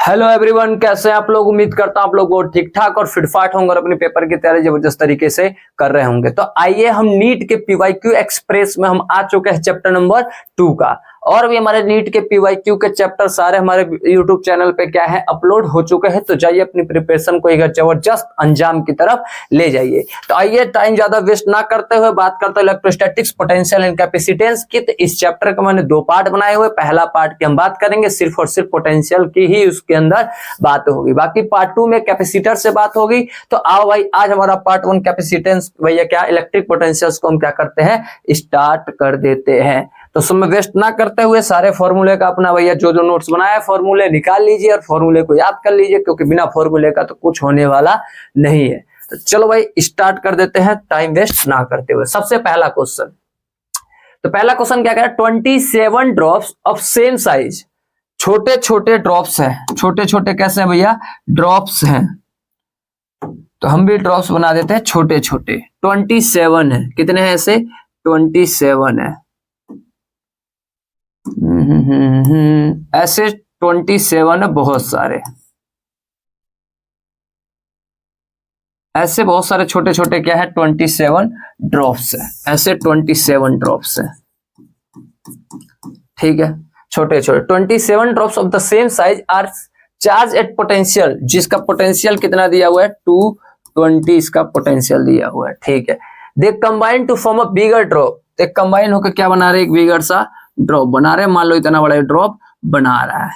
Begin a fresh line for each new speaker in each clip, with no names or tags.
Hello everyone, कैसे हैं आप लोग। उम्मीद करता हूं आप लोग ठीक ठाक और फिटफाट होंगे और अपने पेपर की तैयारी जबरदस्त तरीके से कर रहे होंगे। तो आइए हम नीट के पीवाईक्यू एक्सप्रेस में हम आ चुके हैं चैप्टर नंबर 2 का। और भी हमारे नीट के पीवाईक्यू के चैप्टर सारे हमारे यूट्यूब चैनल पे क्या है अपलोड हो चुके हैं। तो जाइए अपनी प्रिपरेशन को एक जबरदस्त अंजाम की तरफ ले जाइए। तो आइए टाइम ज्यादा वेस्ट ना करते हुए बात करते हैं इलेक्ट्रोस्टैटिक्स, पोटेंशियल एंड कैपेसिटेंस की। तो इस चैप्टर का मैंने 2 पार्ट बनाए हुए। पहला पार्ट की हम बात करेंगे सिर्फ और सिर्फ पोटेंशियल की ही उसके अंदर बात होगी, बाकी पार्ट 2 में कैपेसिटर से बात होगी। तो आओ भाई, आज हमारा पार्ट 1 कैपेसिटेंस भैया क्या इलेक्ट्रिक पोटेंशियल्स को हम क्या करते हैं स्टार्ट कर देते हैं। तो समय वेस्ट ना करते हुए सारे फॉर्मूले का अपना भैया जो जो नोट्स बनाया फॉर्मूले निकाल लीजिए और फॉर्मूले को याद कर लीजिए, क्योंकि बिना फॉर्मूले का तो कुछ होने वाला नहीं है। तो चलो भाई स्टार्ट कर देते हैं टाइम वेस्ट ना करते हुए। सबसे पहला क्वेश्चन, तो पहला क्वेश्चन क्या कह रहा है, 27 ड्रॉप्स ऑफ सेम साइज। छोटे छोटे ड्रॉप्स हैं, छोटे छोटे कैसे हैं भैया, ड्रॉप्स हैं। तो हम भी ड्रॉप्स बना देते हैं छोटे छोटे। 27 है, कितने हैं ऐसे, 27 है। ऐसे 27 है, बहुत सारे ऐसे बहुत सारे छोटे छोटे क्या है 27 ड्रॉप्स है। ऐसे 27 ड्रॉप्स है, ठीक है, छोटे छोटे 27 drops of the same size are charge at potential, जिसका पोटेंशियल कितना दिया हुआ है 220, इसका पोटेंशियल दिया हुआ है, ठीक है। They combine to form a bigger drop, they combine होकर क्या बना रहे, एक बिगर सा ड्रॉप बना रहे। मान लो इतना बड़ा ड्रॉप बना रहा है,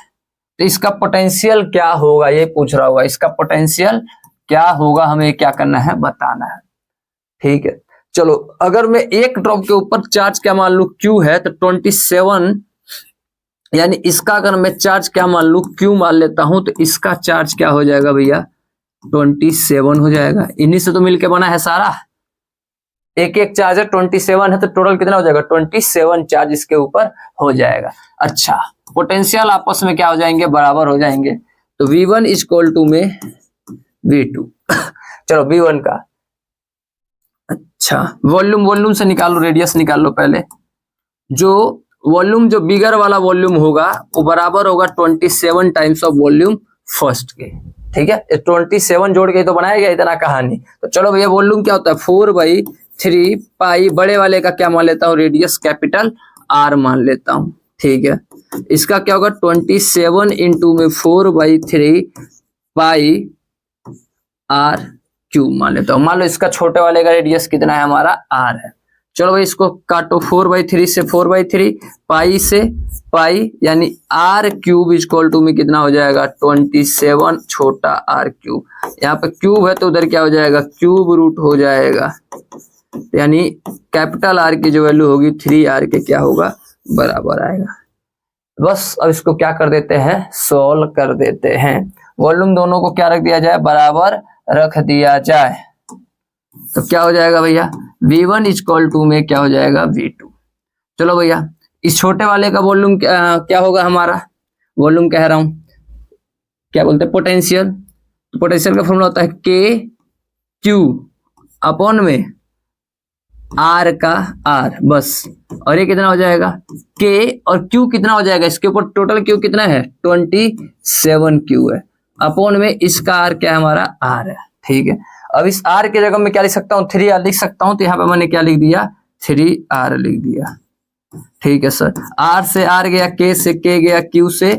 तो इसका पोटेंशियल क्या होगा ये पूछ रहा होगा। इसका पोटेंशियल क्या होगा हमें क्या करना है, बताना है, ठीक है। चलो अगर मैं एक ड्रॉप के ऊपर चार्ज क्या मान लू क्यू है, तो 27 यानी इसका अगर मैं चार्ज क्या मान लू क्यू मान लेता हूं, तो इसका चार्ज क्या हो जाएगा भैया 27 हो जाएगा। इन्हीं से तो मिलके बना है सारा, एक एक चार्ज है 27 है, तो टोटल कितना हो जाएगा 27 चार्ज इसके ऊपर हो जाएगा। अच्छा, पोटेंशियल आपस में क्या हो जाएंगे, बराबर हो जाएंगे। तो V1 इक्वल टू में V2 चलो V1 का, अच्छा वॉल्यूम, वॉल्यूम से निकालो, रेडियस निकाल लो पहले। जो वॉल्यूम जो बिगर वाला वॉल्यूम होगा वो बराबर होगा 27 टाइम्स ऑफ वॉल्यूम फर्स्ट के, ठीक है। 27 जोड़ के तो बनाया गया इतना कहानी। तो चलो भैया वॉल्यूम क्या होता है 4/3 पाई, बड़े वाले का क्या मान लेता हूँ रेडियस कैपिटल R मान लेता हूँ, ठीक है। इसका क्या होगा 27 इंटू में 4/3 पाई R क्यूब मान लेता हूँ। मान लो इसका छोटे वाले का रेडियस कितना है हमारा R है। चलो भाई इसको काटो, 4/3 से 4/3 पाई से पाई, यानी R क्यूब इक्वल टू में कितना हो जाएगा 27 छोटा R क्यूब। यहाँ पे क्यूब है तो उधर क्या हो जाएगा क्यूब रूट हो जाएगा, यानी कैपिटल R की जो वैल्यू होगी 3R के क्या होगा बराबर आएगा। बस अब इसको क्या कर देते हैं सॉल्व कर देते हैं। वॉल्यूम दोनों को क्या रख दिया जाए, बराबर रख दिया जाए, तो क्या हो जाएगा भैया V1 इक्वल टू में क्या हो जाएगा V2। चलो भैया इस छोटे वाले का वॉल्यूम क्या होगा हमारा, वॉल्यूम कह रहा हूं क्या बोलते हैं पोटेंशियल। तो पोटेंशियल का फॉर्मूला होता है K Q अपॉन में R का R बस। और ये कितना हो जाएगा K और Q कितना हो जाएगा, इसके ऊपर टोटल Q कितना है 27 Q है, अपॉन में इसका R क्या है हमारा R है, ठीक है। अब इस R की जगह में क्या लिख सकता हूँ 3R लिख सकता हूँ, तो यहाँ पे मैंने क्या लिख दिया 3R लिख दिया, ठीक है सर। R से R गया, K से K गया, Q से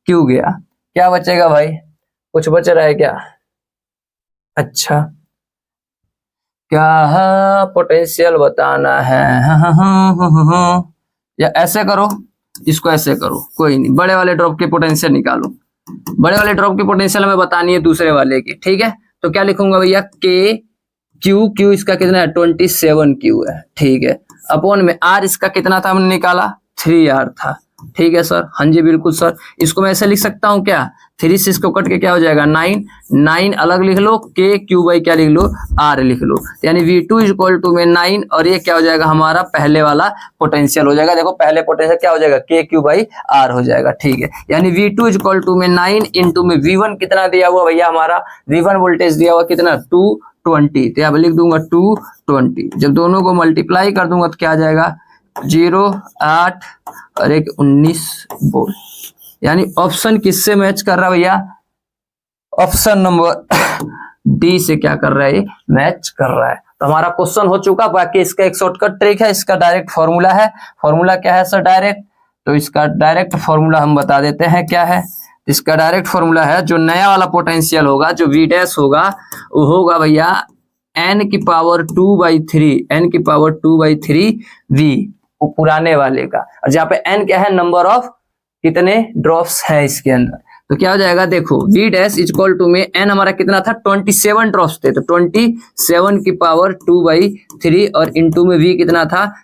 Q गया, क्या बचेगा भाई, कुछ बच रहा है क्या। अच्छा क्या पोटेंशियल बताना है, या ऐसे करो, इसको ऐसे करो, कोई नहीं, बड़े वाले ड्रॉप के पोटेंशियल निकालो। बड़े वाले ड्रॉप की पोटेंशियल हमें बतानी है दूसरे वाले की, ठीक है। तो क्या लिखूंगा भैया K Q इसका कितना है 27 Q है, ठीक है, अपॉन में R इसका कितना था हमने निकाला 3R था, ठीक है सर। हाँ जी बिल्कुल सर, इसको मैं ऐसे लिख सकता हूँ क्या 3 से इसको कट के क्या हो जाएगा 9 अलग लिख लो, K Q बाई क्या लिख लो R लिख लो, यानी V2 इक्वल टू में 9, और ये क्या हो जाएगा हमारा पहले वाला पोटेंशियल हो जाएगा। देखो पहले पोटेंशियल क्या हो जाएगा K Q बाई R हो जाएगा, ठीक है। यानी V2 इक्वल टू में 9 इंटू में V1 कितना दिया हुआ भैया हमारा, V1 वोल्टेज दिया हुआ कितना 220, तो यहाँ लिख दूंगा 220। जब दोनों को मल्टीप्लाई कर दूंगा तो क्या आ जाएगा 0 8 और 1 19 वोल्ट। यानी ऑप्शन किससे मैच कर रहा है भैया, ऑप्शन नंबर डी से क्या कर रहा है, ये मैच कर रहा है। तो हमारा क्वेश्चन हो चुका। बाकी इसका एक शॉर्टकट ट्रिक है, इसका डायरेक्ट फॉर्मूला है। फॉर्मूला क्या है सर? डायरेक्ट। तो इसका डायरेक्ट फॉर्मूला हम बता देते हैं क्या है। इसका डायरेक्ट फॉर्मूला है, जो नया वाला पोटेंशियल होगा, जो वी डैश होगा, वो होगा भैया n की पावर 2/3, n की पावर 2/3 v, वो पुराने वाले का। और जहाँ पे n क्या है, नंबर ऑफ कितने ड्रॉप्स है इसके अंदर। तो क्या हो जाएगा, देखो v डैश इक्वल टू में n हमारा कितना था, 27 ड्रॉप्स थे, तो 27 की पावर 2/3 और इनटू में v कितना था,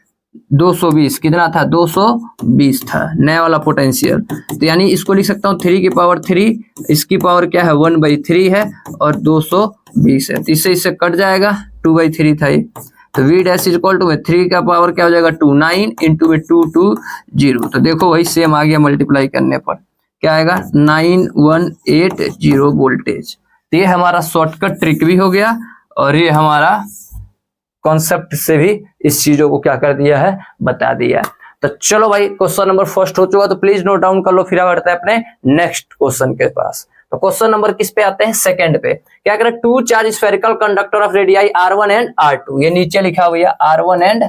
220, कितना था, 220 था नया वाला पोटेंशियल। तो यानी इसको लिख सकता हूँ 3 की पावर 3, इसकी पावर क्या है 1/3 है और 220 है, तो इससे कट जाएगा, 2/3 था ये। तो v डैश इक्वल टू में 3 का पावर क्या हो जाएगा 2, 9 इंटू में 2 2 0। तो देखो वही सेम आ गया, मल्टीप्लाई करने पर क्या आएगा 9180 वोल्टेज। तो ये हमारा शॉर्टकट ट्रिक भी हो गया और ये हमारा कॉन्सेप्ट से भी इस चीजों को क्या कर दिया है, बता दिया। तो चलो भाई क्वेश्चन नंबर फर्स्ट हो चुका, तो प्लीज नोट डाउन कर लो, फिर बढ़ते हैं अपने नेक्स्ट क्वेश्चन के पास। तो क्वेश्चन नंबर किस पे आते हैं, सेकंड पे। क्या करें, 2 charge spherical conductor of radii R1 and R2, ये नीचे लिखा हुआ है R1 एंड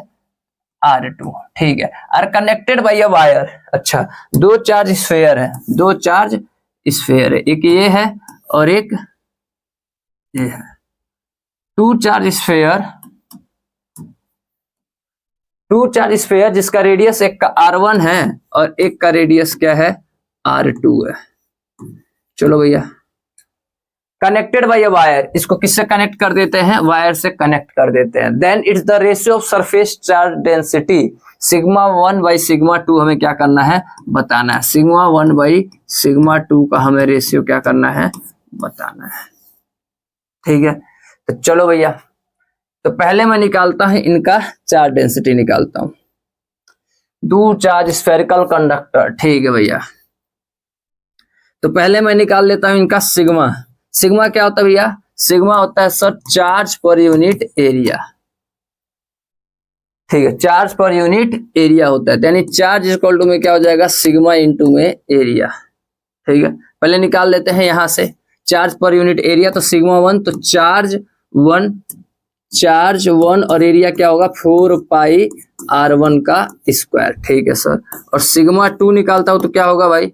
R2, ठीक है, are connected by a wire. अच्छा, 2 चार्ज स्फेयर है, 2 चार्ज स्फेयर है, एक ये है और एक ये है। 2 चार्ज स्फेयर, 2 चार्ज स्फेयर जिसका रेडियस एक का R1 है और एक का रेडियस क्या है R2 है। चलो भैया, कनेक्टेड बाय अ वायर, इसको किससे कनेक्ट कर देते हैं, वायर से कनेक्ट कर देते हैं। Then it's the ratio of surface charge density sigma 1/σ2, हमें क्या करना है, बताना है। सिग्मा 1/σ2 का हमें रेशियो क्या करना है, बताना है, ठीक है। तो चलो भैया, तो पहले मैं निकालता हूं इनका चार्ज डेंसिटी निकालता हूं। 2 चार्ज स्फेरिकल कंडक्टर, ठीक है भैया। तो पहले मैं निकाल लेता हूं इनका सिग्मा। सिग्मा क्या होता है भैया, सिग्मा होता है sir charge per unit area, ठीक है, चार्ज पर यूनिट एरिया होता है। यानी चार्ज इक्वल टू में क्या हो जाएगा, सिग्मा इंटू में एरिया, ठीक है। पहले निकाल लेते हैं यहां से चार्ज पर यूनिट एरिया, तो सिग्मा 1, तो चार्ज 1 और एरिया क्या होगा 4πr1 का स्क्वायर, ठीक है सर। और सिग्मा 2 निकालता हूं तो क्या होगा भाई,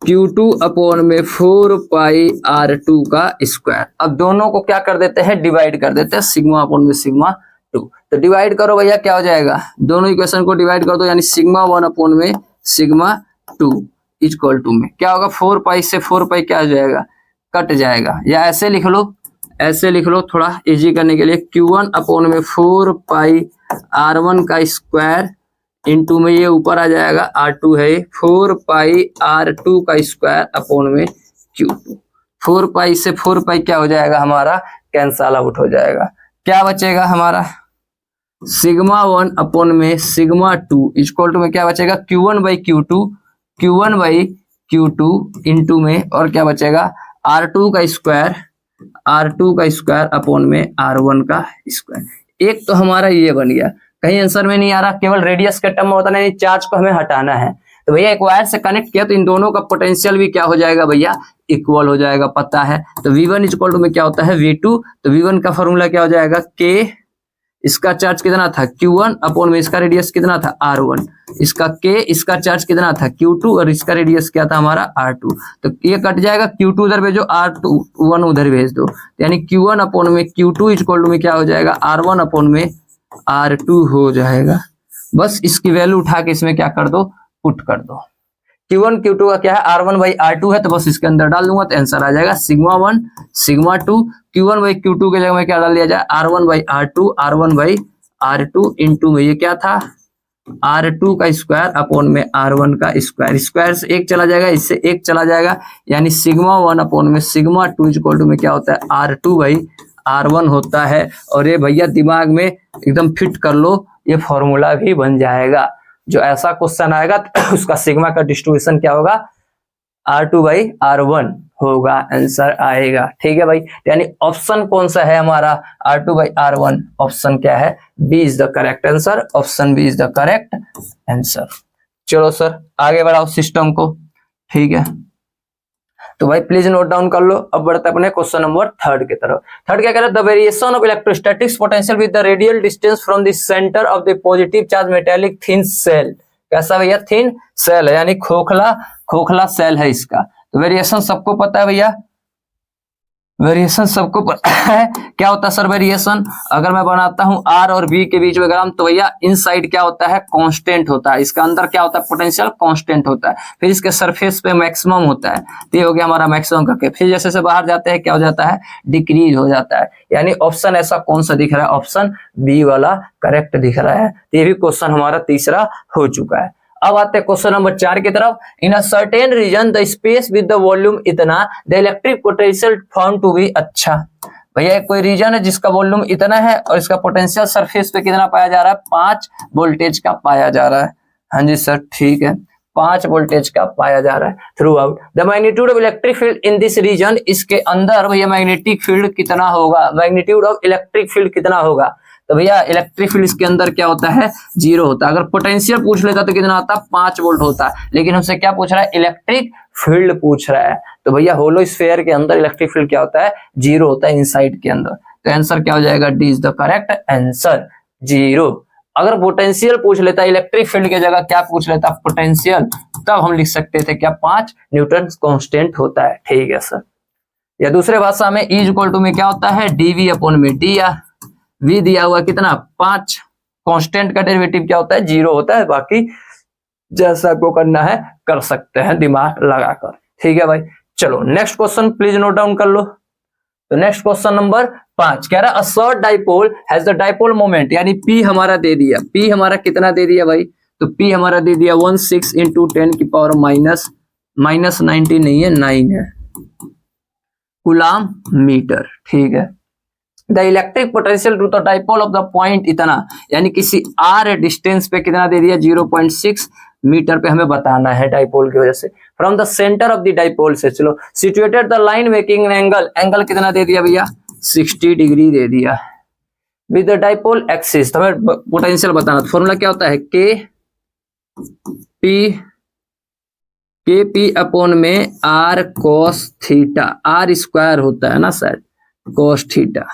Q2 अपॉन में 4πr2 का स्क्वायर। अब दोनों को क्या कर देते हैं, डिवाइड कर देते हैं, सिग्मा अपॉन में सिग्मा 2। तो डिवाइड करो भैया, क्या हो जाएगा, दोनों इक्वेशन को डिवाइड कर दो, यानी सिग्मा 1 अपॉन में सिग्मा 2 इक्वल टू में क्या होगा, 4π से 4π क्या हो जाएगा, कट जाएगा। या ऐसे लिख लो, ऐसे लिख लो थोड़ा इजी करने के लिए, Q1 अपॉन में 4πr1 का स्क्वायर इंटू में ये ऊपर आ जाएगा R2 है 4πr2 का स्क्वायर अपॉन में Q2। 4π से 4π क्या हो जाएगा, हमारा कैंसल आउट हो जाएगा। क्या बचेगा हमारा, सिग्मा 1 अपॉन में सिग्मा 2 इक्वल टू में क्या बचेगा, Q1/Q2, Q1/Q2 इंटू में और क्या बचेगा R2 का स्क्वायर अपॉन में R1 का स्क्वायर। एक तो हमारा ये बन गया, कहीं आंसर में नहीं आ रहा, केवल रेडियस के टर्म में होता नहीं, चार्ज को हमें हटाना है। तो भैया एक वायर से कनेक्ट किया तो इन दोनों का पोटेंशियल भी क्या हो जाएगा भैया, इक्वल हो जाएगा, पता है। तो V1 इक्वल टू में क्या होता है V2, तो V1 का फॉर्मूला क्या हो जाएगा K, इसका चार्ज कितना था Q1 अपॉन में इसका रेडियस कितना था R1, इसका K, इसका चार्ज कितना था Q2 और इसका रेडियस क्या था हमारा R2। तो ये कट जाएगा, Q2 उधर भेजो, R1 उधर भेज दो, यानी Q1 अपॉन में Q2 इक्वल टू में क्या हो जाएगा, R1 अपॉन में R2 हो जाएगा। बस इसकी वैल्यू उठा के इसमें क्या कर दो, पुट कर दो। Q1 Q2 का क्या है, R1/R2 है, तो बस इसके अंदर डाल दूंगा तो आंसर आ जाएगा सिग्मा 1 सिग्मा 2। Q1/Q2 के जगह में क्या डाल दिया जाए, R1/R2 इंटू में ये क्या था R2 का स्क्वायर अपॉन में R1 का स्क्वायर। स्क्वायर से एक चला जाएगा, इससे एक चला जाएगा, यानी सिग्मा 1 अपॉन में सिग्मा 2 इक्वल टू में क्या होता है R2/R1 होता है। और ये भैया दिमाग में एकदम फिट कर लो, ये फॉर्मूला भी बन जाएगा। जो ऐसा क्वेश्चन आएगा तो उसका सिग्मा का डिस्ट्रीब्यूशन क्या होगा, R2/R1 होगा, आंसर आएगा, ठीक है भाई। यानी ऑप्शन कौन सा है हमारा, R2/R1, ऑप्शन क्या है, B is the correct answer, option B is the correct answer. चलो सर आगे बढ़ाओ सिस्टम को, ठीक है। तो भाई प्लीज नोट डाउन कर लो। अब बढ़ते अपने क्वेश्चन नंबर थर्ड की तरफ। थर्ड क्या कह रहा है, the variation of electrostatics potential with the radial distance from the centre of the positive charge metallic thin shell. कैसा भैया, थिन सेल है, यानी खोखला सेल है इसका। तो वेरिएशन सबको पता है भैया, वेरिएशन सबको पता है। क्या होता है सर वेरिएशन, अगर मैं बनाता हूं आर और बी के बीच में ग्राम, तो भैया इनसाइड क्या होता है, कांस्टेंट होता है। इसका अंदर क्या होता है, पोटेंशियल कांस्टेंट होता है। फिर इसके सरफेस पे मैक्सिमम होता है, तो ये हो गया हमारा मैक्सिमम करके। फिर जैसे से बाहर जाते हैं क्या हो जाता है, डिक्रीज हो जाता है। यानी ऑप्शन ऐसा कौन सा दिख रहा है, ऑप्शन बी वाला करेक्ट दिख रहा है। तो ये भी क्वेश्चन हमारा तीसरा हो चुका है। अब आते हैं क्वेश्चन नंबर 4 की तरफ। In a certain region the space with the volume इतना the electric potential found to be. अच्छा भैया, कोई रीजन है जिसका वॉल्यूम इतना है और इसका पोटेंशियल सरफेस पे कितना पाया जा रहा है, 5 वोल्टेज का पाया जा रहा है। हाँ जी सर, ठीक है, 5 वोल्टेज का पाया जा रहा है throughout. The magnitude of electric field in this region, इसके अंदर भैया मैग्नेटिक फील्ड कितना होगा, मैग्नीट्यूड ऑफ इलेक्ट्रिक फील्ड कितना होगा। तो भैया इलेक्ट्रिक फील्ड इसके अंदर क्या होता है, 0 होता है। अगर पोटेंशियल पूछ लेता तो कितना आता, 5 वोल्ट होता। लेकिन हमसे क्या पूछ रहा है, इलेक्ट्रिक फील्ड पूछ रहा है। तो भैया होलो स्फीयर के अंदर इलेक्ट्रिक फील्ड क्या होता है, 0 होता है इनसाइड के अंदर। तो आंसर क्या हो जाएगा, D is the correct answer, 0। अगर पोटेंशियल पूछ लेता, इलेक्ट्रिक फील्ड की जगह क्या पूछ लेता, पोटेंशियल, तब हम लिख सकते थे क्या, 5 न्यूटन कांस्टेंट होता है। ठीक है सर। या दूसरे भाषा में E इक्वल टू में क्या होता है, dv अपॉन में डी, या v दिया हुआ कितना, 5। कांस्टेंट का डेरिवेटिव क्या होता है, 0 होता है। बाकी जैसा आपको करना है कर सकते हैं दिमाग लगाकर। ठीक है भाई, चलो next question please note down कर लो। तो नेक्स्ट क्वेश्चन नंबर 5 कह रहा है, a short dipole has the dipole moment, यानी P हमारा दे दिया। P हमारा कितना दे दिया भाई, तो P हमारा दे दिया 16 इंटू 10 की पावर माइनस 90 नहीं है, 9 है, कूलाम मीटर। ठीक है। The electric potential to the dipole of the point इतना, यानी किसी r डिस्टेंस पे कितना दे दिया, 0.6 मीटर पे हमें बताना है डाइपोल की वजह से। From the centre of the dipole से, चलो situated the line making angle कितना दे दिया भैया, 60 डिग्री दे दिया। विद द डाइपोल एक्सिस, तो हमें पोटेंशियल बताना। फॉर्मूला क्या होता है, के पी अपॉन में r cos theta, r square होता है ना शायद, cos थीटा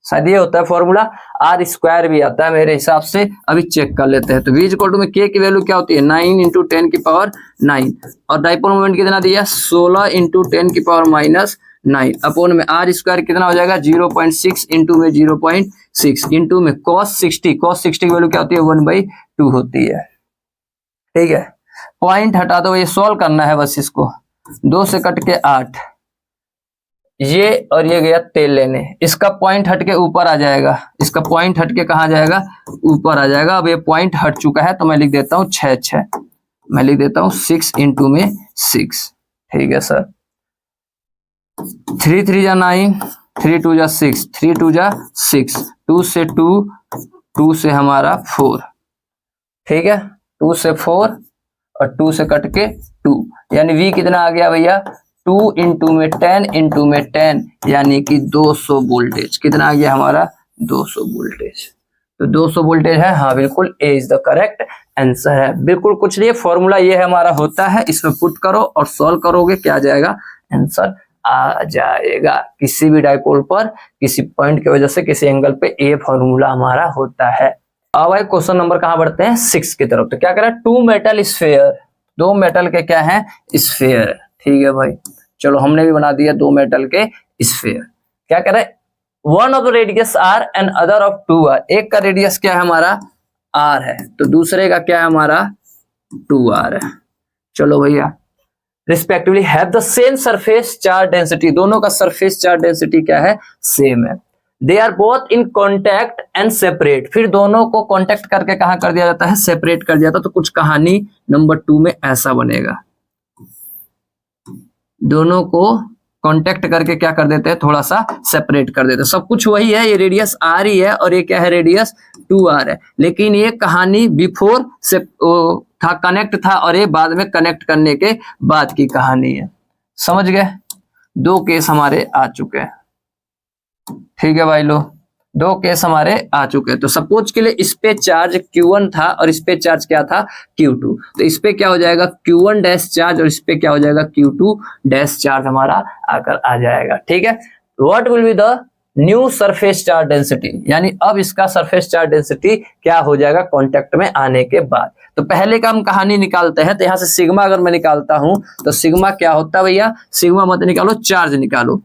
शायद ये होता है फॉर्मूला। r स्क्वायर भी आता है मेरे हिसाब से, अभी चेक कर लेते हैं। तो v इक्वल टू में k की वैल्यू क्या होती है, 9 इंटू 10 की पावर 9, और डाइपोल मोमेंट कितना दिया, 16 इंटू 10 की पावर माइनस 9 अपॉन में r स्क्वायर कितना हो जाएगा, 0.6 इंटू में 0.6 इंटू में cos 60 की वैल्यू क्या होती है, 1/2 होती है। ठीक है, पॉइंट हटा दो, ये सॉल्व करना है बस इसको। 2 से कट के 8, ये और ये गया तेल लेने, इसका पॉइंट हट के ऊपर आ जाएगा, इसका पॉइंट हट के कहा जाएगा, ऊपर आ जाएगा। अब ये पॉइंट हट चुका है तो मैं लिख देता हूँ 6, मैं लिख देता हूँ 6 इंटू में 6। ठीक है सर, 3 3 जा 9, 3 2 जा 6, 3 2 जा 6, 2 से 2 से हमारा 4। ठीक है, 2 से 4 और 2 से कट के 2, यानी v कितना आ गया भैया, 2 इंटू में 10 इंटू में 10, यानी कि 200 वोल्टेज। कितना आ गया हमारा, 200 वोल्टेज। तो 200 वोल्टेज है, हाँ बिल्कुल, ए इज द करेक्ट आंसर है। बिल्कुल कुछ नहीं, फॉर्मूला ये है हमारा होता है, इसमें पुट करो और सॉल्व करोगे, क्या आ जाएगा, आंसर आ जाएगा। किसी भी डाइपोल पर किसी पॉइंट की वजह से किसी एंगल पे ए फॉर्मूला हमारा होता है। अब भाई क्वेश्चन नंबर कहां बढ़ते हैं, 6 की तरफ। तो क्या कह रहा है, 2 मेटल स्फीयर, 2 मेटल के क्या है, स्फीयर। ठीक है भाई, चलो हमने भी बना दिया 2 मेटल के स्फीयर। क्या कह रहा है, one of the radius r and other of 2r, एक का रेडियस क्या है हमारा r है, तो दूसरे का क्या है हमारा 2r है। चलो भैया, respectively have the same surface charge density, दोनों का सरफेस चार्ज डेंसिटी क्या है, सेम है। They are both in contact and separate, फिर दोनों को कॉन्टैक्ट करके कहाँ कर दिया जाता है, सेपरेट कर दिया जाता है। तो कुछ कहानी नंबर 2 में ऐसा बनेगा, दोनों को कांटेक्ट करके क्या कर देते हैं, थोड़ा सा सेपरेट कर देते हैं। सब कुछ वही है, ये रेडियस r ही है और ये क्या है, रेडियस 2r है, लेकिन ये कहानी बिफोर से था, कनेक्ट था, और ये बाद में कनेक्ट करने के बाद की कहानी है। समझ गए, 2 केस हमारे आ चुके हैं। ठीक है भाई लो, दो केस हमारे आ चुके हैं। तो सपोज के लिए इस पे चार्ज Q1 था और इस पे चार्ज क्या था Q2, तो इस पे क्या हो जाएगा Q1 डैश चार्ज और इस पे क्या हो जाएगा Q2 डैश चार्ज हमारा आकर आ जाएगा। ठीक है, what will be the new surface charge density, यानी अब इसका सरफेस चार्ज डेंसिटी क्या हो जाएगा कांटेक्ट में आने के बाद। तो पहले का हम कहानी निकालते हैं, तो यहाँ से सिग्मा अगर मैं निकालता हूं तो सिग्मा क्या होता है भैया, सिग्मा मत निकालो, चार्ज निकालो,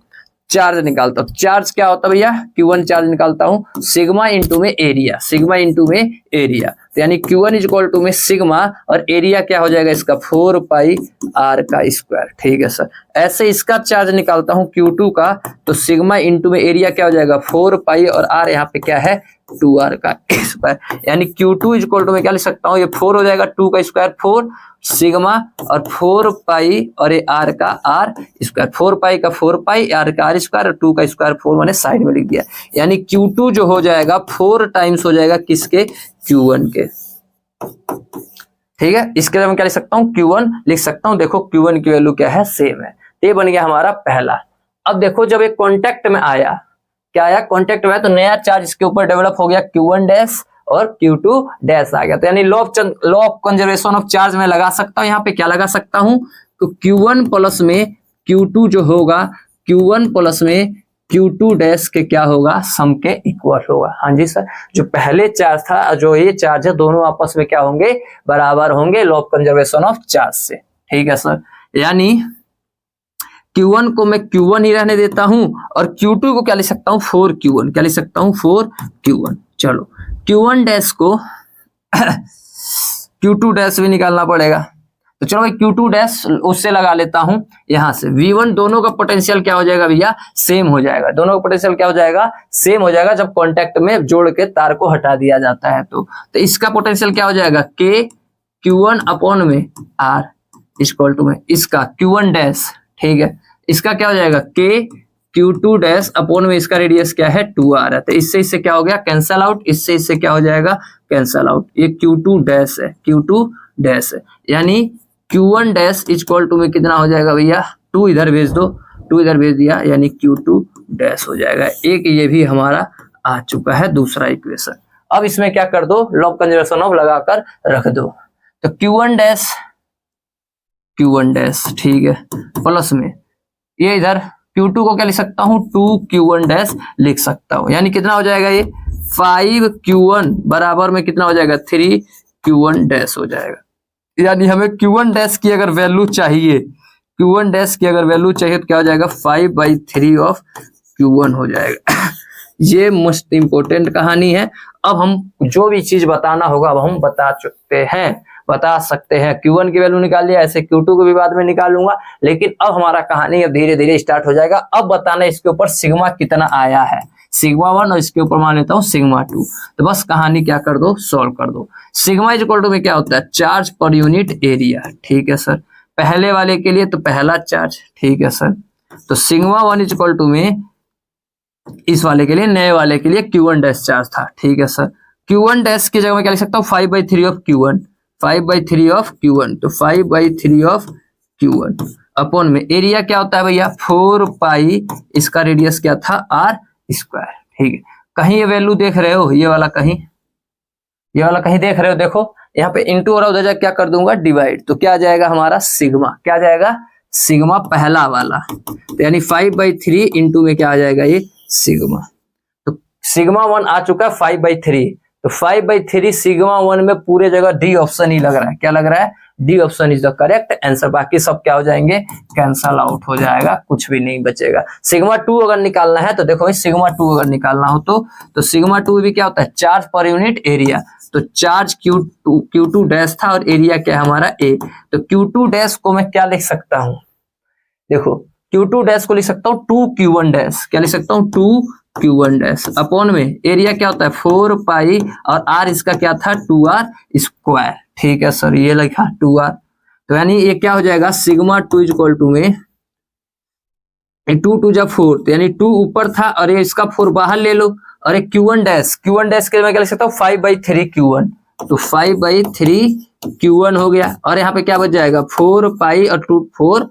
चार्ज निकालता हूं, चार्ज क्या होता है भैया Q1 चार्ज निकालता हूं, सिग्मा इंटू में एरिया, सिग्मा इंटू में एरिया, तो यानी Q1 इज इक्वल टू में सिग्मा और एरिया क्या हो जाएगा इसका 4 पाई r का स्क्वायर। ठीक है सर, ऐसे इसका चार्ज निकालता हूं Q2 का, तो सिग्मा इंटू में एरिया क्या हो जाएगा 4 पाई और r यहाँ पे क्या है 2r का स्क्वायर, यानी Q2 इज इक्वल टू में क्या लिख सकता हूँ, ये 4 हो जाएगा 2 का स्क्वायर 4 सिग्मा और 4 पाई और ये r का r स्क्वायर, 4 पाई का 4 पाई r का r स्क्वायर और 2 का स्क्वायर 4 मैंने साइड में लिख दिया, यानी Q2 जो हो जाएगा 4 टाइम्स हो जाएगा किसके Q1 के। ठीक है, इसके लिए मैं क्या लिख सकता हूँ Q1 लिख सकता हूँ, देखो Q1 की वैल्यू क्या है सेम है, ये बन गया हमारा पहला। अब देखो जब एक कॉन्टेक्ट में आया, क्या आया कॉन्टेक्ट में आया, तो नया चार्ज इसके ऊपर डेवलप हो गया Q1 डैश और Q2 डैश आ गया, तो यानी law of conservation of charge में लगा सकता हूँ, यहाँ पे क्या लगा सकता हूँ, तो Q1 प्लस में Q2 जो होगा Q1 प्लस में Q2 डैश के क्या होगा सम के इक्वल होगा। हाँ जी सर, जो पहले चार्ज था जो ये चार्ज है दोनों आपस में क्या होंगे बराबर होंगे law of conservation of charge से। ठीक है सर, यानी Q1 को मैं Q1 ही रहने देता हूं और Q2 को क्या लिख सकता हूं 4Q1, क्या लिख सकता हूं 4Q1। चलो Q1 डैश को Q2 डैश भी निकालना पड़ेगा, तो चलो भाई Q2 डैश उससे लगा लेता हूं यहां से, V1 दोनों का पोटेंशियल क्या हो जाएगा भैया सेम हो जाएगा, दोनों का पोटेंशियल क्या हो जाएगा सेम हो जाएगा जब कॉन्टेक्ट में जोड़ के तार को हटा दिया जाता है, तो इसका पोटेंशियल क्या हो जाएगा K Q1 अपॉन में R इक्वल टू में इसका Q1 डैश। ठीक है, इसका क्या हो जाएगा K Q2 डैश अपॉन में इसका रेडियस क्या है 2R है, तो इससे इससे क्या हो गया कैंसल आउट, इससे इससे क्या हो जाएगा कैंसल आउट, ये Q2 डैश है, Q2 डैश है, यानी Q1 डैश इक्वल टू में कितना हो जाएगा भैया 2 इधर भेज दो, 2 इधर भेज दिया, यानी Q2 डैश हो जाएगा। एक ये भी हमारा आ चुका है दूसरा इक्वेशन। अब इसमें क्या कर दो लॉ ऑफ कंजर्वेशन ऑफ लगाकर रख दो, तो Q1 डैश ठीक है प्लस में ये इधर Q2 को क्या लिख सकता हूं 2Q1 डैश लिख सकता हूं, यानी कितना हो जाएगा ये 5Q1 बराबर में कितना हो जाएगा 3Q1 डैश हो जाएगा, यानी हमें Q1 डैश की अगर वैल्यू चाहिए, Q1 डैश की अगर वैल्यू चाहिए तो क्या हो जाएगा 5/3 ऑफ Q1 हो जाएगा। ये मोस्ट इंपोर्टेंट कहानी है। अब हम जो भी चीज बताना होगा अब हम बता सकते हैं। Q1 की वैल्यू निकाल लिया, ऐसे Q2 को भी बाद में निकालूंगा, लेकिन अब हमारा कहानी अब धीरे धीरे स्टार्ट हो जाएगा। अब बताना इसके ऊपर सिग्मा कितना आया है, सिग्मा 1 और इसके ऊपर मान लेता हूँ सिग्मा 2, तो बस कहानी क्या कर दो सॉल्व कर दो। सिग्मा इज इक्वल टू में क्या होता है चार्ज पर यूनिट एरिया। ठीक है सर, पहले वाले के लिए तो पहला चार्ज, ठीक है सर, तो सिग्मा 1 इज इक्वल टू में इस वाले के लिए नए वाले के लिए Q1 डैश चार्ज था। ठीक है सर, Q1 डैश की जगह में क्या लिख सकता हूँ 5/3 ऑफ Q1, 5/3 ऑफ Q1, तो 5/3 ऑफ Q1 अपॉन में एरिया क्या होता है भैया 4 पाई, इसका रेडियस क्या था R स्क्वायर। ठीक है, कहीं ये वैल्यू देख रहे हो, ये वाला कहीं देख रहे हो, देखो यहाँ पे इंटू और उधर जाके क्या कर दूंगा डिवाइड, तो क्या आ जाएगा हमारा सिग्मा, क्या आ जाएगा सिग्मा पहला वाला, तो यानी 5/3 इंटू में क्या आ जाएगा ये सिग्मा, तो सिग्मा 1 आ चुका है 5/3, तो 5/3 सिग्मा 1 में पूरे जगह डी ऑप्शन ही लग रहा है, क्या लग रहा है D option is the correct answer, बाकी सब क्या हो जाएंगे कैंसल आउट हो जाएगा, कुछ भी नहीं बचेगा। सिग्मा 2 अगर निकालना है तो देखो सिग्मा 2 अगर निकालना हो तो सिग्मा 2 भी क्या होता है चार्ज पर यूनिट एरिया, तो चार्ज Q2 डैश था और एरिया क्या है हमारा A, तो Q2 डैश को मैं क्या लिख सकता हूं, देखो Q2 डैश को लिख सकता हूँ 2Q1 डैश, क्या लिख सकता हूँ 2Q1 डैश अपॉन में एरिया क्या होता है 4 पाई और R इसका क्या था 2R स्क्वायर। ठीक है सर, ये लिखा 2R, तो यानी ये क्या हो जाएगा सिग्मा 2 इज इक्वल टू में 2 2 जा 4, तो यानी 2 ऊपर था और ये इसका 4 बाहर ले लो, और एक Q1 डैश के मैं क्या लिख सकता हूँ 5/3 Q1, तो 5/3 Q1 हो गया, और यहाँ पे क्या बच जाएगा 4 पाई और 2 4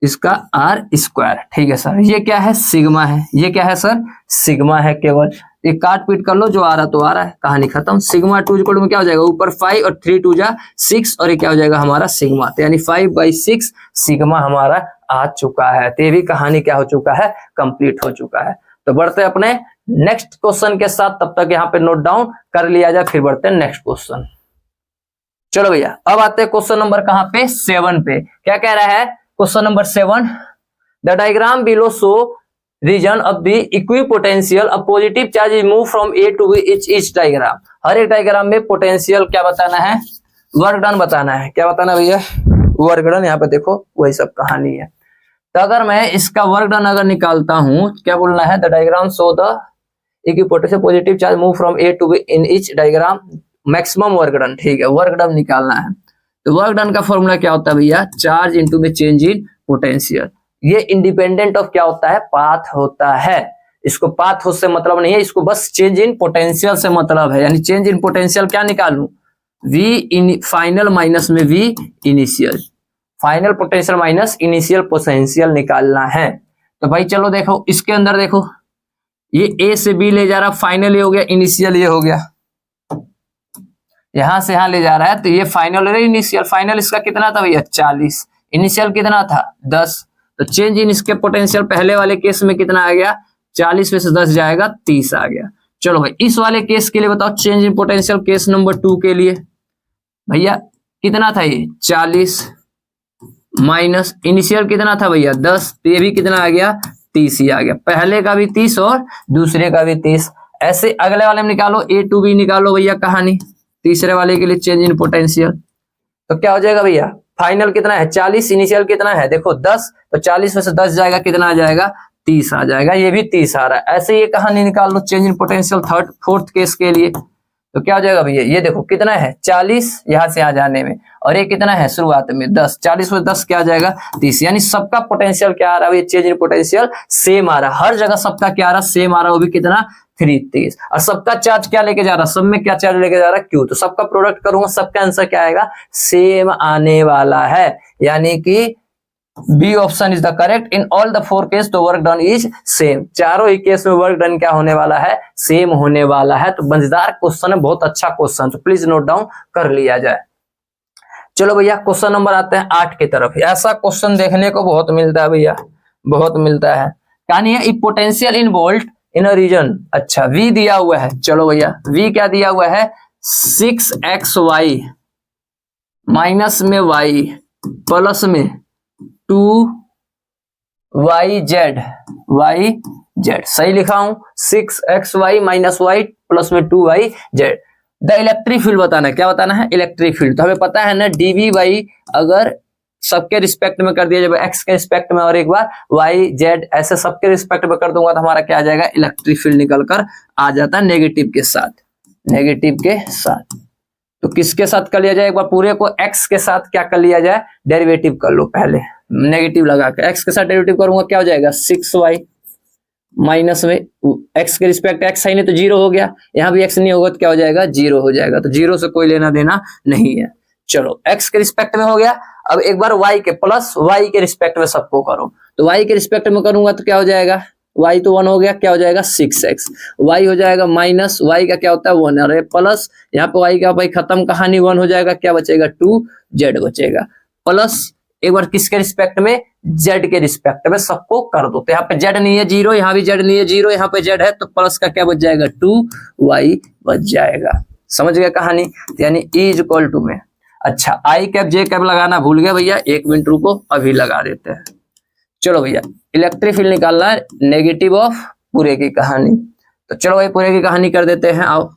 इसका आर स्क्वायर। ठीक है सर, ये क्या है, सिग्मा है। ये क्या है सर, सिग्मा है। केवल ये काट पीट कर लो, जो आ रहा तो आ रहा है, कहानी खत्म। सिग्मा 2 में क्या हो जाएगा, ऊपर 5 और 3 2 जा 6, और ये क्या हो जाएगा हमारा सिग्मा, तो यानी 5/6 सिग्मा हमारा आ चुका है। तो ये भी कहानी क्या हो चुका है, कंप्लीट हो चुका है। तो बढ़ते अपने नेक्स्ट क्वेश्चन के साथ, तब तक यहाँ पे नोट डाउन कर लिया जाए, फिर बढ़ते हैं नेक्स्ट क्वेश्चन। चलो भैया, अब आते हैं क्वेश्चन नंबर कहाँ पे, 7 पे। क्या कह रहा है question number 7, the diagram below show region of the equipotential a positive charge is move from A to B each diagram. हर एक डायग्राम में पोटेंशियल क्या बताना है, वर्क डन बताना है। क्या बताना भैया, वर्क डन। यहाँ पे देखो वही सब कहानी है। तो अगर मैं इसका वर्क डन अगर निकालता हूं, क्या बोलना है, the diagram show the equipotential positive charge move from A to B in each diagram maximum work done. ठीक है, वर्क डन निकालना है। तो वर्क डन का फॉर्मूला क्या होता है भैया, चार्ज इनटू में चेंज इन पोटेंशियल। ये इंडिपेंडेंट ऑफ क्या होता है, पाथ होता है। इसको पाथ से मतलब नहीं है, इसको बस चेंज इन पोटेंशियल से मतलब है। यानी चेंज इन पोटेंशियल क्या निकालूं, वी इन फाइनल माइनस में V initial, final potential minus initial potential निकालना है। तो भाई चलो देखो, इसके अंदर देखो, ये ए से बी ले जा रहा, फाइनल ये हो गया, इनिशियल ये हो गया, यहां से यहां ले जा रहा है, तो ये फाइनल है, इनिशियल। फाइनल इसका कितना था भैया 40, इनिशियल कितना था 10। तो चेंज इन इसके पोटेंशियल पहले वाले केस में कितना आ गया, 40 में से 10 जाएगा 30 आ गया। चलो भाई इस वाले केस के लिए बताओ, change in potential case number 2 के लिए भैया कितना था, ये 40 माइनस इनिशियल कितना था भैया 10, तो ये भी कितना आ गया 30 ही आ गया। पहले का भी 30 और दूसरे का भी 30। ऐसे अगले वाले में निकालो, ए टू बी निकालो भैया कहानी, तीसरे वाले के लिए चेंज इन पोटेंशियल। तो क्या हो जाएगा भैया, फाइनल कितना है 40, इनिशियल कितना है देखो 10, तो 40 में से 10 जाएगा, कितना आ जाएगा 30 आ जाएगा। ये भी 30 आ रहा है। ऐसे ये कहानी निकाल लो change in potential fourth case के लिए। तो क्या हो जाएगा भैया, ये देखो कितना है 40 यहां से आ जाने में, और ये कितना है शुरुआत में 10, 40 में 10 क्या आ जाएगा 30। यानी सबका पोटेंशियल क्या आ रहा है, ये चेंज इन पोटेंशियल सेम आ रहा है। हर जगह सबका क्या आ रहा है, सेम आ रहा है, वो भी कितना 30। और सबका चार्ज क्या लेके जा रहा है, सब में क्या चार्ज लेके जा रहा है क्यू। तो सबका प्रोडक्ट करूंगा, सबका आंसर क्या आएगा, सेम आने वाला है। यानी कि B option is the correct in all the 4 case. तो वर्क डन इज सेम, चारों ही केस में वर्क डन क्या होने वाला है, सेम होने वाला है। तो मजेदार क्वेश्चन है, बहुत अच्छा क्वेश्चन, तो प्लीज नोट डाउन कर लिया जाए। चलो भैया क्वेश्चन नंबर आते हैं 8 की तरफ। ऐसा क्वेश्चन देखने को बहुत मिलता है भैया, बहुत मिलता है। कहानी है if potential in volt in a region, अच्छा V दिया हुआ है। चलो भैया V क्या दिया हुआ है, 6xy माइनस में y प्लस में 2yz, yz सही लिखा हूं, 6xy माइनस y प्लस में 2yz। द इलेक्ट्रिक फील्ड बताना है। क्या बताना है, इलेक्ट्रिक फील्ड। तो हमें पता है ना dv बाई अगर सबके रिस्पेक्ट में कर दिया जाए, x के रिस्पेक्ट में और एक बार y z ऐसे सबके रिस्पेक्ट में कर दूंगा, तो हमारा क्या आ जाएगा, इलेक्ट्रिक फील्ड निकल कर आ जाता है नेगेटिव के साथ, नेगेटिव के साथ। तो किसके साथ कर लिया जाए, एक बार पूरे को x के साथ क्या कर लिया जाए, डेरिवेटिव कर लो पहले, नेगेटिव लगा के x के साथ डेरिवेटिव करूंगा, क्या हो जाएगा 6y माइनस में x के रिस्पेक्ट x है नहीं तो 0 हो गया, यहाँ भी x नहीं होगा तो क्या हो जाएगा 0 हो जाएगा। तो 0 से कोई लेना देना नहीं है। चलो x के रिस्पेक्ट में हो गया। अब एक बार y के प्लस y के रिस्पेक्ट में सबको करो, तो y के रिस्पेक्ट में करूंगा तो क्या हो जाएगा, y तो 1 हो गया, क्या हो जाएगा 6x, y हो जाएगा माइनस y का क्या होता है 1, अरे प्लस यहाँ पे y का भाई खत्म कहानी 1 हो जाएगा, क्या बचेगा 2z बचेगा, प्लस एक बार किसके रिस्पेक्ट में, z के रिस्पेक्ट में सबको कर दो। तो यहाँ पे z नहीं है 0, यहाँ भी z नहीं है 0, यहाँ पे z है, तो प्लस का क्या बच जाएगा 2y बच जाएगा। समझ गया कहानी, यानी E इज इक्वल टू में, अच्छा आई कैप जे कैप लगाना भूल गया भैया, 1 मिनट रुको अभी लगा देते हैं। चलो भैया इलेक्ट्रिक फील्ड निकालना है, नेगेटिव ऑफ पूरे की कहानी। तो चलो भाई पूरे की कहानी कर देते हैं। आओ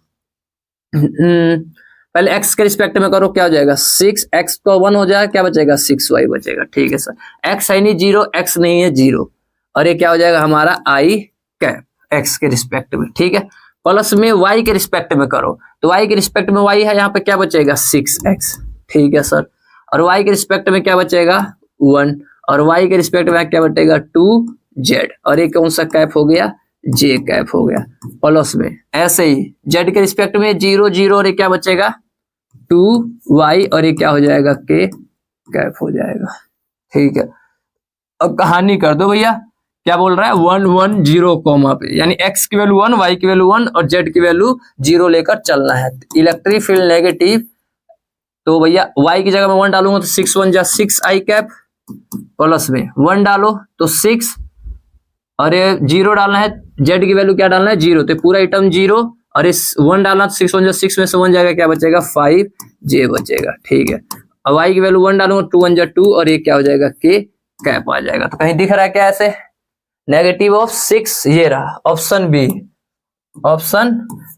पहले x के रिस्पेक्ट में करो, क्या हो जाएगा 6x को 1 हो जाएगा, क्या बचेगा 6y बचेगा। ठीक है सर, x है नहीं 0, x नहीं है 0, और ये क्या हो जाएगा हमारा आई कैप x के रिस्पेक्ट में। ठीक है, प्लस में y के रिस्पेक्ट में करो, तो y के रिस्पेक्ट में y है, यहाँ पे क्या बचेगा 6x। ठीक है सर, और y के रिस्पेक्ट में क्या बचेगा 1, और y के रिस्पेक्ट में क्या बचेगा 2z, और ये कौन सा कैप हो गया j कैप हो गया, प्लस में ऐसे ही z के रिस्पेक्ट में 0 0, और ये क्या बचेगा 2y, और ये क्या हो जाएगा k कैप हो जाएगा। ठीक है, अब कहानी कर दो भैया, क्या बोल रहा है 1 1 0 कॉमा पे, यानी x की वैल्यू 1, y की वैल्यू 1 और z की वैल्यू 0 लेकर चलना है। इलेक्ट्रिक फील्ड नेगेटिव, तो भैया y की जगह में 1 डालूंगा तो 6 1 जा 6 i कैप, प्लस में 1 डालो तो 6, और ये 0 डालना है, z की वैल्यू क्या डालना है 0, तो पूरा आइटम 0, और इस 1 डालना तो 6 1 जा 6 में से 1 जाएगा, क्या बचेगा 5 j बचेगा। ठीक है, अब y की वैल्यू 1 डालूंगा 2 1 जा 2, और ये क्या हो जाएगा k कैप आ जाएगा। तो कहीं दिख रहा है क्या ऐसे, नेगेटिव ऑफ 6, ये रहा option B, option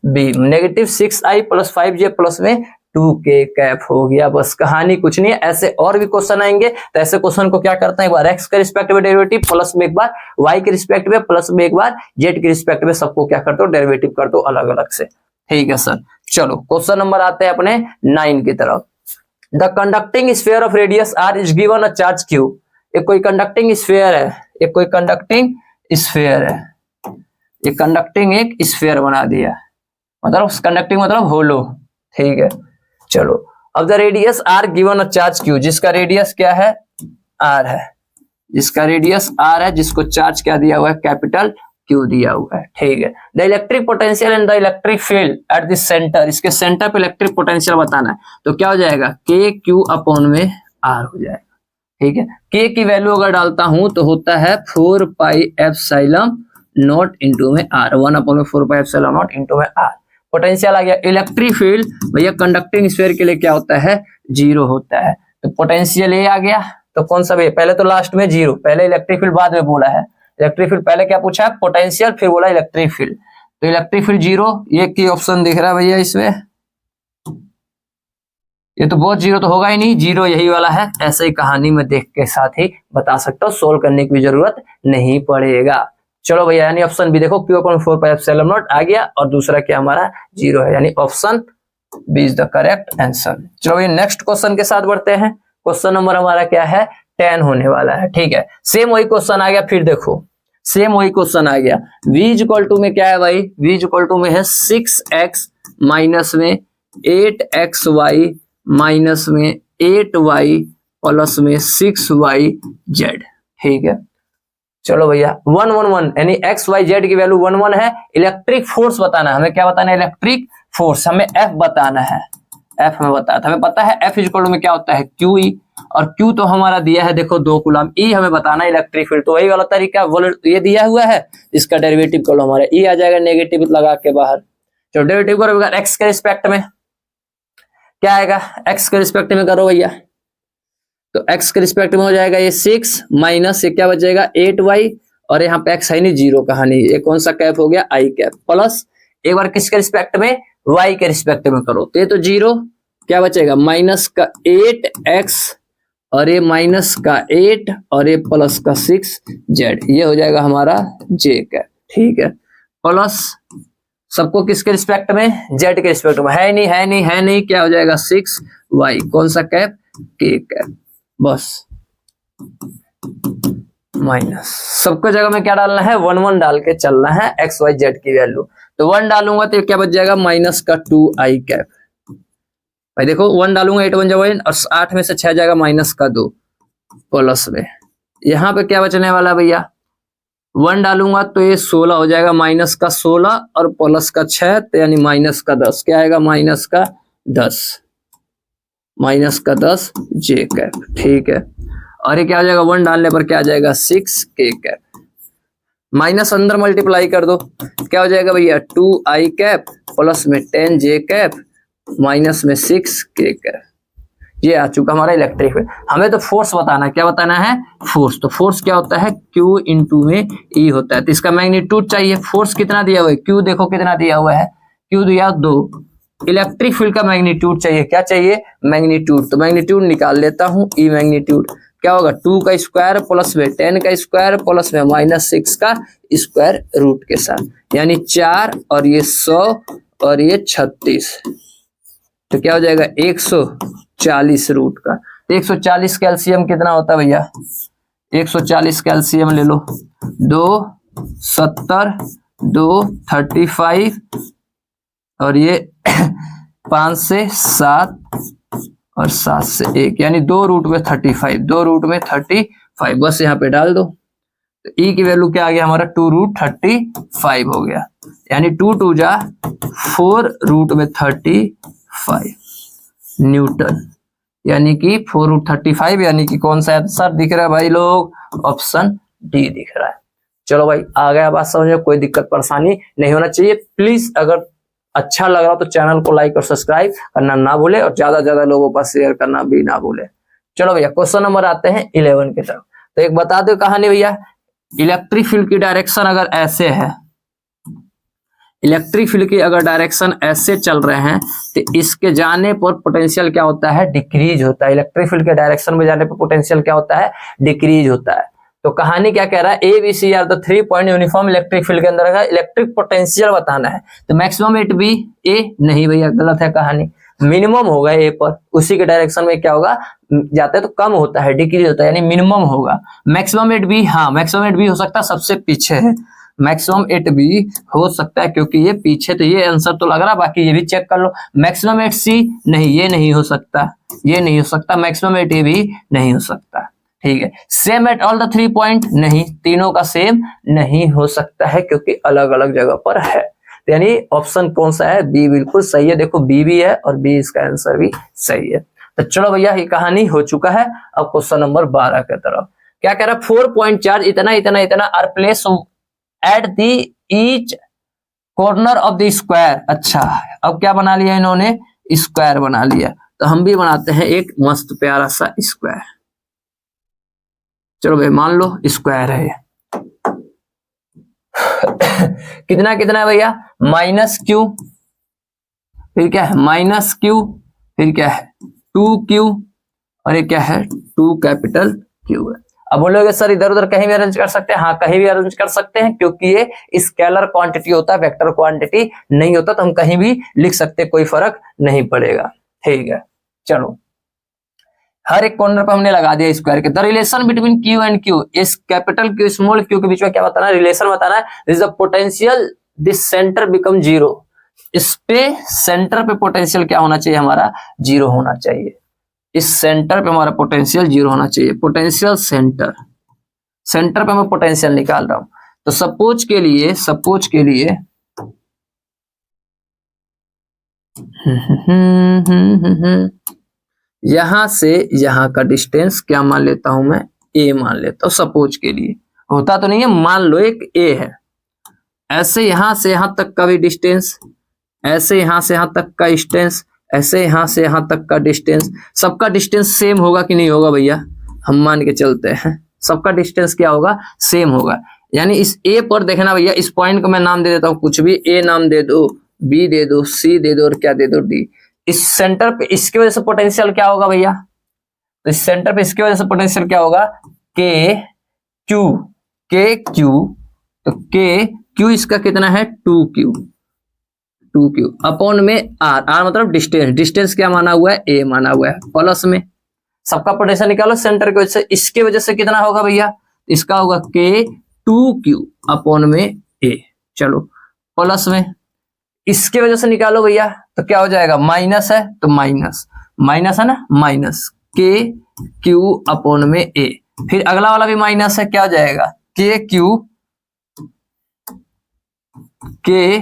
B negative 6i plus 5j plus में 2k कैप हो गया। बस कहानी कुछ नहीं है, ऐसे और भी क्वेश्चन आएंगे, तो ऐसे क्वेश्चन को क्या करते हैं, एक बार x के रिस्पेक्ट में डेरिवेटिव, प्लस में एक बार y के रिस्पेक्ट में, प्लस में एक बार z के रिस्पेक्ट में, सबको क्या करते हो डेरिवेटिव कर दो अलग अलग से। ठीक है सर, चलो क्वेश्चन नंबर आते हैं अपने 9 की तरफ। The conducting sphere of radius r is given a charge q। एक कोई कंडक्टिंग स्फीयर है, एक कोई कंडक्टिंग स्फीयर है, ये कंडक्टिंग एक स्फीयर बना दिया, मतलब कंडक्टिंग मतलब होलो। ठीक है, चलो अब the radius r given a charge q, जिसका रेडियस क्या है r है, जिसका रेडियस r है, जिसको चार्ज क्या दिया हुआ है कैपिटल q दिया हुआ है। ठीक है, the electric potential and the electric field at the centre, इसके सेंटर पे इलेक्ट्रिक पोटेंशियल बताना है, तो क्या हो जाएगा k q अपॉन में r हो जाएगा। ठीक है, k की वैल्यू अगर डालता हूं तो होता है 4 पाई एप्सिलॉन नॉट इंटू में r, 1 अपॉन में 4 पाई एप्सिलॉन नॉट इंटू में r। पोटेंशियल आ गया। इलेक्ट्रिक फील्ड भैया कंडक्टिंग स्फीयर के लिए क्या होता है 0 होता है, तो पोटेंशियल ये आ गया, तो कौन सा भी पहले तो लास्ट में 0, पहले इलेक्ट्रिक फील्ड बाद में बोला है, इलेक्ट्रिक फील्ड पहले क्या पूछा है पोटेंशियल, फिर बोला इलेक्ट्रिक फील्ड, तो इलेक्ट्रिक फील्ड 0, ये की ऑप्शन दिख रहा है भैया इसमें, ये तो बहुत 0 तो होगा ही नहीं, 0 यही वाला है। ऐसे ही कहानी में देख के साथ ही बता सकता हूँ, सोल्व करने की भी जरूरत नहीं पड़ेगा। चलो भैया, यानी ऑप्शन बी देखो q upon 4 pi epsilon naught आ गया, और दूसरा क्या हमारा 0 है, यानी option B is the correct answer. चलो ये नेक्स्ट क्वेश्चन के साथ बढ़ते हैं। क्वेश्चन नंबर हमारा क्या है 10 होने वाला है। ठीक है, सेम वही क्वेश्चन आ गया, फिर देखो सेम वही क्वेश्चन आ गया। v इक्वल टू में क्या है भाई, v इक्वल टू में है 6x माइनस में 8xy माइनस में 8y प्लस में 6yz। ठीक है, चलो भैया 1 1 1 यानी एक्स वाई जेड की वैल्यू 1 1 है। इलेक्ट्रिक फोर्स बताना है, हमें क्या बताना है इलेक्ट्रिक फोर्स, हमें F बताना है, F हमें बताया था, हमें पता है F इक्वल में क्या होता है QE, और Q तो हमारा दिया है देखो 2 कूलम, E हमें बताना है इलेक्ट्रिक फील्ड, तो वही वाला तरीका ये दिया हुआ है, इसका डेरिवेटिव करो हमारा E आ जाएगा नेगेटिव लगा के बाहर। चलो डेरिवेटिव करो एक्स के रिस्पेक्ट में, क्या आएगा एक्स के रिस्पेक्ट में करो भैया, तो x के रिस्पेक्ट में हो जाएगा ये 6 माइनस ये क्या बचेगा 8y, और यहाँ पे x है नहीं 0 कहानी, ये कौन सा कैप हो गया i कैप, प्लस एक बार किसके रिस्पेक्ट में y के रिस्पेक्ट में करो, तो ये तो 0 क्या बचेगा माइनस का 8x, और ये माइनस का 8 और ये प्लस का 6z, ये हो जाएगा हमारा j कैप। ठीक है, प्लस सबको किसके रिस्पेक्ट में z के रिस्पेक्ट में, है नहीं, क्या हो जाएगा 6y, कौन सा कैप k कैप, बस माइनस सबको जगह में क्या डालना है 1 1 डाल के चलना है एक्स वाई जेड की वैल्यू, तो 1 डालूंगा तो क्या बच जाएगा माइनस का 2i कैप, भाई देखो 1 डालूंगा 8 1 और 8 में से 6 जाएगा माइनस का 2, प्लस में यहाँ पे क्या बचने वाला भैया 1 डालूंगा तो ये 16 हो जाएगा, माइनस का 16 और प्लस का 6, तो यानी माइनस का 10, क्या आएगा माइनस का 10, माइनस का 10 j कैप। ठीक है, और ये क्या हो जाएगा 1 डालने पर क्या आ जाएगा 6k कैप, माइनस अंदर मल्टीप्लाई कर दो, क्या हो जाएगा भैया 2i कैप प्लस में 10j कैप माइनस में 6k कैप। ये आ चुका हमारा इलेक्ट्रिक फील्ड। हमें तो फोर्स बताना है, क्या बताना है फोर्स, तो फोर्स क्या होता है Q इंटू में E होता है, तो इसका मैग्नीट्यूड चाहिए, फोर्स कितना दिया हुआ है Q देखो कितना दिया हुआ है, Q दिया 2, इलेक्ट्रिक फील्ड का मैग्नीट्यूड चाहिए, क्या चाहिए मैग्नीट्यूड, तो मैग्नीट्यूड निकाल लेता हूं, ई मैग्नीट्यूड क्या होगा 2 का स्क्वायर प्लस में 10 का स्क्वायर प्लस में माइनस 6 का स्क्वायर रूट के साथ, यानी 4 और ये 100 और ये 36, तो क्या हो जाएगा 140 रूट का, तो 140 कैल्शियम कितना होता है भैया 140 कैल्शियम ले लो, 2 70 2 35 और ये 5 से 7 और 7 से 1, यानी 2 रूट में 35, 2 रूट में 35 5, बस यहाँ पे डाल दो। तो ई की वैल्यू क्या आ गया हमारा 2√35 हो गया, यानी 2 2 जा 4√35 न्यूटन, यानी कि 4√35, यानी कि कौन सा आंसर दिख रहा है भाई लोग? ऑप्शन डी दिख रहा है। चलो भाई आ गया बात समझ में, कोई दिक्कत परेशानी नहीं होना चाहिए। प्लीज अगर अच्छा लग रहा तो चैनल को लाइक और सब्सक्राइब करना ना भूले, और ज्यादा ज्यादा लोगों पर शेयर करना भी ना भूले। चलो भैया क्वेश्चन नंबर आते हैं 11 की तरफ। तो एक बता दो कहानी भैया, इलेक्ट्रिक फील्ड की डायरेक्शन अगर ऐसे है, इलेक्ट्रिक फील्ड की अगर डायरेक्शन ऐसे चल रहे हैं तो इसके जाने पर पोटेंशियल क्या होता है? डिक्रीज होता है। इलेक्ट्रिक फील्ड के डायरेक्शन में जाने पर पोटेंशियल क्या होता है? डिक्रीज होता है। तो कहानी क्या कह रहा है? A B C are the 3 point uniform electric field के अंदर का इलेक्ट्रिक पोटेंशियल बताना है। तो मैक्सिमम एट बी ए, नहीं भैया गलत है कहानी, मिनिमम होगा ए पर, उसी के डायरेक्शन में क्या होगा? जाता है तो कम होता है, डिक्रीज होता है, यानी मिनिमम होगा। मैक्सिमम एट बी, हाँ मैक्सिमम एट बी हो सकता है, सबसे पीछे है, मैक्सिमम एट बी हो सकता है क्योंकि ये पीछे, तो ये आंसर तो लग रहा है, बाकी ये भी चेक कर लो। मैक्सिमम एट सी, नहीं ये नहीं हो सकता, ये नहीं हो सकता। मैक्सिमम एट ए भी नहीं हो सकता, ठीक है। Same at all the 3 point, नहीं, तीनों का सेम नहीं हो सकता है क्योंकि अलग अलग जगह पर है। यानी ऑप्शन कौन सा है? बी बिल्कुल सही है। देखो बी भी है और बी इसका आंसर भी सही है। तो चलो भैया ये कहानी हो चुका है। अब क्वेश्चन नंबर 12 की तरफ क्या कह रहा है? 4 पॉइंट चार्ज इतना इतना इतना are place at the each corner of the square. अच्छा अब क्या बना लिया इन्होंने? स्क्वायर बना लिया। तो हम भी बनाते हैं एक मस्त प्यारा सा स्क्वायर। चलो भाई मान लो स्क्वायर है कितना कितना है भैया? माइनस क्यू, फिर क्या है? माइनस क्यू, फिर क्या है? 2Q, और ये क्या है? 2 कैपिटल Q है। अब बोलोगे सर इधर उधर कहीं भी अरेंज कर सकते हैं? हाँ कहीं भी अरेंज कर सकते हैं क्योंकि ये स्केलर क्वांटिटी होता है, वेक्टर क्वांटिटी नहीं होता, तो हम कहीं भी लिख सकते हैं, कोई फर्क नहीं पड़ेगा, ठीक है। चलो हर एक कॉर्नर पर हमने लगा दिया स्क्वायर के। The relation between Q and Q, इस कैपिटल Q स्मॉल q के बीच में क्या बताना है? रिलेशन बताना है। This the potential this centre become zero, इस पे सेंटर पे पोटेंशियल क्या होना चाहिए हमारा? जीरो होना चाहिए। इस सेंटर पे हमारा पोटेंशियल जीरो होना चाहिए। पोटेंशियल सेंटर, सेंटर पे मैं पोटेंशियल निकाल रहा हूं। तो सपोज के लिए यहां से यहां का डिस्टेंस क्या मान लेता हूं मैं? ए मान लेता हूं। सपोज के लिए, होता तो नहीं है, मान लो एक ए है। ऐसे यहां से यहां तक का भी डिस्टेंस, ऐसे यहां से यहां तक का डिस्टेंस, ऐसे यहां से यहां तक का डिस्टेंस, सबका डिस्टेंस सेम होगा कि नहीं होगा भैया? हम मान के चलते हैं सबका डिस्टेंस क्या होगा? सेम होगा। यानी इस ए पर देखना भैया, इस पॉइंट को मैं नाम दे देता हूं कुछ भी, ए नाम दे दो, बी दे दो, सी दे दो, और क्या दे दो? डी। इस सेंटर पे इसकी वजह से पोटेंशियल क्या होगा भैया? तो इस सेंटर पे इसकी वजह से पोटेंशियल क्या होगा? के क्यू। तो के क्यू इसका कितना है? 2Q अपॉन में आर मतलब डिस्टेंस, डिस्टेंस क्या माना हुआ है? ए माना हुआ है, प्लस में सबका पोटेंशियल निकालो सेंटर की वजह से। इसके वजह से कितना होगा भैया? इसका होगा के 2Q अपॉन में ए। चलो प्लस में इसके वजह से निकालो भैया, तो क्या हो जाएगा? माइनस है तो माइनस, माइनस है ना, माइनस के क्यू अपॉन में ए। फिर अगला वाला भी माइनस है, क्या हो जाएगा? के क्यू के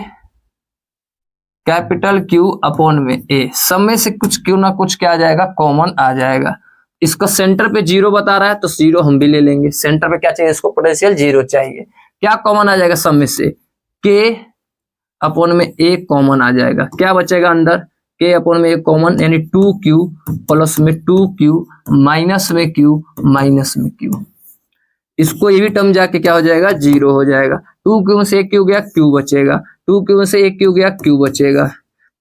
कैपिटल Q अपॉन में ए। सब में से कुछ क्यों ना कुछ क्या आ जाएगा? कॉमन आ जाएगा। इसको सेंटर पे जीरो बता रहा है तो जीरो हम भी ले लेंगे। सेंटर पे क्या चाहिए? इसको पोटेंशियल जीरो चाहिए। क्या कॉमन आ जाएगा सब में से? K अपॉन में ए कॉमन आ जाएगा। क्या बचेगा अंदर? K अपॉन में ए कॉमन, यानी 2Q प्लस में 2Q माइनस में Q माइनस में Q। इसको ये भी टर्म जाके क्या हो जाएगा? जीरो हो जाएगा। 2Q में से एक Q गया, Q बचेगा। 2Q में से एक Q गया, Q बचेगा।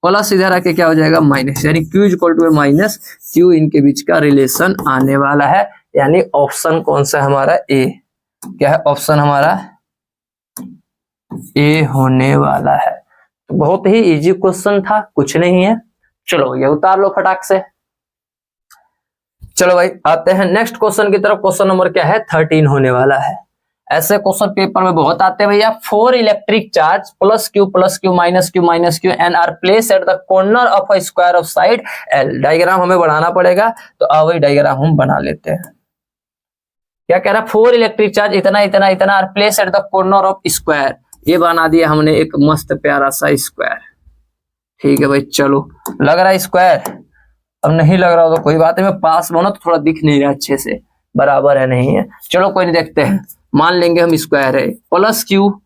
प्लस इधर आके क्या हो जाएगा? माइनस, यानी Q equal to minus Q, इनके बीच का रिलेशन आने वाला है। यानी ऑप्शन कौन सा हमारा? ए। क्या है ऑप्शन हमारा? ए होने वाला है। तो बहुत ही इजी क्वेश्चन था, कुछ नहीं है। चलो ये उतार लो फटाक से। चलो भाई आते हैं नेक्स्ट क्वेश्चन की तरफ। क्वेश्चन नंबर क्या है? 13 होने वाला है। ऐसे क्वेश्चन पेपर में बहुत आते हैं भैया। 4 electric charge plus Q minus Q and are place at the corner of a square of side L. Diagram हमें बनाना पड़ेगा, तो अब वही डायग्राम हम बना लेते हैं। क्या कह रहा है, 4 इलेक्ट्रिक चार्ज इतना इतना इतना are place at the corner of square. ये बना दिया हमने एक मस्त प्यारा सा स्क्वायर। ठीक है भाई, चलो लग रहा है स्क्वायर, अब नहीं लग रहा हो तो कोई बात है, मैं पास में ना तो थोड़ा दिख नहीं रहा अच्छे से, बराबर है नहीं है, चलो कोई नहीं, देखते हैं। मान लेंगे हम स्क्वायर है, plus Q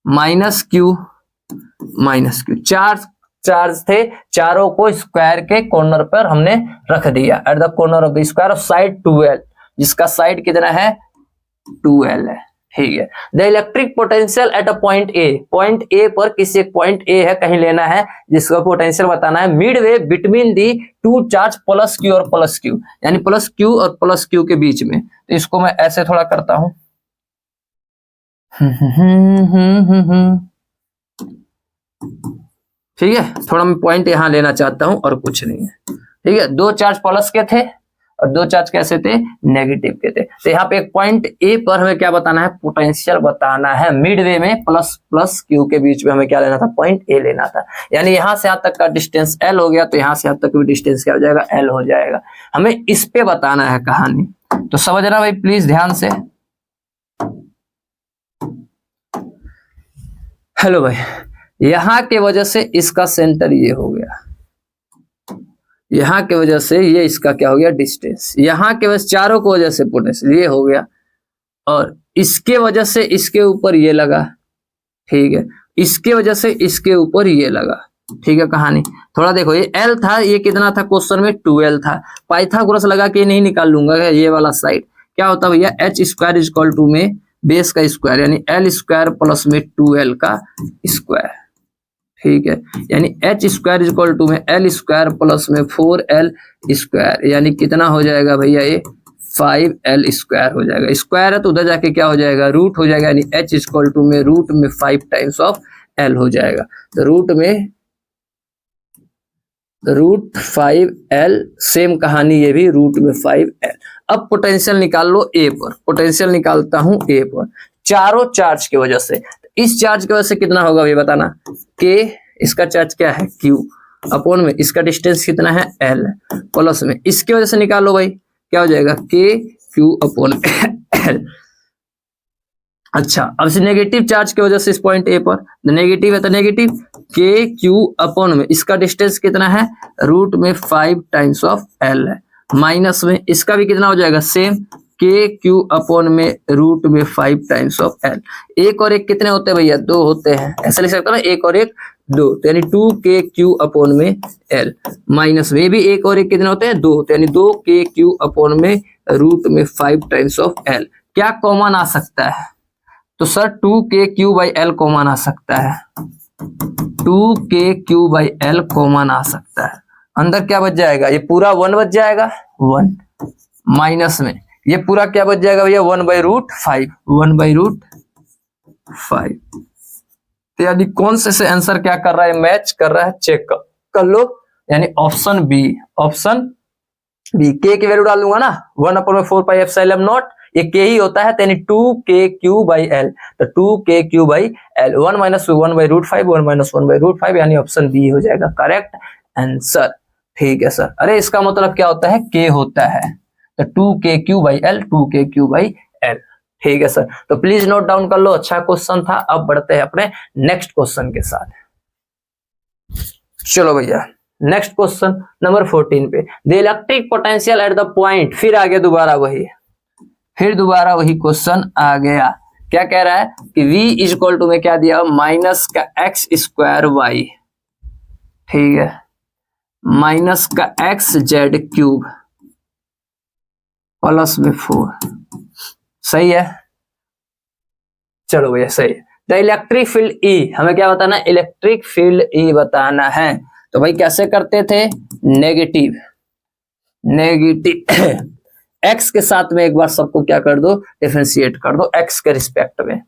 minus Q charge थे, चारों को स्क्वायर के कॉर्नर पर हमने रख दिया eight the corner of the square of side 2l, जिसका साइड कितना है 2l है। ठीक है, the electric potential at a point A पर किसी एक पॉइंट ए है कहीं लेना है, जिसका पोटेंशियल बताना है midway between the two charge plus Q और प्लस क्यू, यानी प्लस क्यू और प्लस क्यू के बीच में। तो इसको मैं ऐसे थोड़ा करता हूं, ठीक है, थोड़ा मैं पॉइंट यहां लेना चाहता हूं और कुछ नहीं है। ठीक है, 2 चार्ज प्लस के थे और 2 चार्ज कैसे थे, नेगेटिव के थे। तो यहाँ पे एक पॉइंट ए पर हमें क्या बताना है, पोटेंशियल बताना है मिड वे में प्लस प्लस क्यू के बीच में हमें क्या लेना था, पॉइंट ए लेना था। यानी यहां से यहां तक का डिस्टेंस एल हो गया, तो यहां से यहां तक भी डिस्टेंस क्या हो जाएगा, एल हो जाएगा। हमें इस पे बताना है कहानी, तो समझना भाई प्लीज ध्यान से। हेलो भाई, यहां के वजह से इसका सेंटर ये हो गया, यहां के वजह से ये इसका क्या हो गया, डिस्टेंस, यहां के वजह चारों को वजह से पोटेंशियल ये हो गया, और इसके वजह से इसके ऊपर ये लगा। ठीक है, इसके वजह से इसके ऊपर ये लगा। ठीक है, कहानी थोड़ा देखो, ये एल था, ये कितना था क्वेश्चन में 2l था, पाइथागोरस लगा के नहीं निकाल लूंगा ये वाला साइड, क्या होता भैया H square is equal to में बेस का स्क्वायर यानी एल स्क्वायर प्लस में 2l का स्क्वायर। ठीक है, यानी H square is equal to में एल स्क्वायर प्लस में 4l स्क्वायर, यानी कितना हो जाएगा भैया, ये 5l स्क्वायर हो जाएगा। स्क्वायर है तो उधर जाके क्या हो जाएगा, रूट हो जाएगा, यानी एच इक्वल टू में रूट में 5 टाइम्स ऑफ l हो जाएगा। तो रूट 5l, सेम कहानी ये भी रूट में 5l। अब पोटेंशियल निकाल लो ए पर, पोटेंशियल निकालता हूं ए पर, चारों चार्ज की वजह से। इस चार्ज की वजह से कितना होगा भाई बताना, के, इसका चार्ज क्या है q, अपॉन में इसका डिस्टेंस कितना है l, प्लस में इसकी वजह से निकालो भाई, क्या हो जाएगा के क्यू अपॉन l। अच्छा, अब से नेगेटिव चार्ज की वजह से इस पॉइंट ए पर नेगेटिव है, तो नेगेटिव के क्यू अपॉन में इसका डिस्टेंस कितना है, रूट में 5 टाइम्स ऑफ l है, माइनस में इसका भी कितना हो जाएगा, सेम के क्यू अपॉन में रूट में 5 टाइम्स ऑफ l। एक और एक कितने होते हैं भैया, 2 होते हैं, ऐसा लिख सकते हो ना, एक और एक 2, तो यानी 2 के क्यू अपॉन में l, माइनस में भी एक और एक कितने होते हैं, 2 होते हैं, यानी 2 के क्यू अपॉन में रूट में 5 टाइम्स ऑफ l। क्या कॉमन आ सकता है, तो सर 2 के क्यू बाई एल कॉमन आ सकता है, 2 के क्यू बाई एल कॉमन आ सकता है। अंदर क्या बच जाएगा, ये पूरा 1 बच जाएगा, 1, माइनस में ये पूरा क्या बच जाएगा भैया, 1/√5, 1/√5। तो यानी कौन से आंसर क्या कर रहा है, मैच कर रहा है, चेक कर लो, यानी ऑप्शन बी, के की वैल्यू डालूंगा ना, 1/4πε0, ये के ही होता है, यानी 2kq बाई एल, तो 2kq बाई एल, 1 - 1/√5, 1 - 1/√5, यानी ऑप्शन बी हो जाएगा करेक्ट आंसर। ठीक है सर, अरे इसका मतलब क्या होता है, के होता है, तो 2kq by L, 2kq by L. ठीक है सर, तो प्लीज नोट डाउन कर लो, अच्छा क्वेश्चन था। अब बढ़ते हैं अपने नेक्स्ट क्वेश्चन के साथ। चलो भैया, नेक्स्ट क्वेश्चन नंबर 14 पे, the electric potential at the point, फिर आगे दोबारा वही क्वेश्चन आ गया। क्या कह रहा है कि v इज इक्वल टू में क्या दिया, माइनस का x स्क्वायर y, ठीक है, माइनस का x जेड क्यूब प्लस में 4, सही है। चलो भैया सही है। द इलेक्ट्रिक फील्ड E, हमें क्या बताना है, इलेक्ट्रिक फील्ड E बताना है। तो भाई कैसे करते थे, नेगेटिव x के साथ में एक बार सबको क्या कर दो, डिफरेंशिएट कर दो x के रिस्पेक्ट में।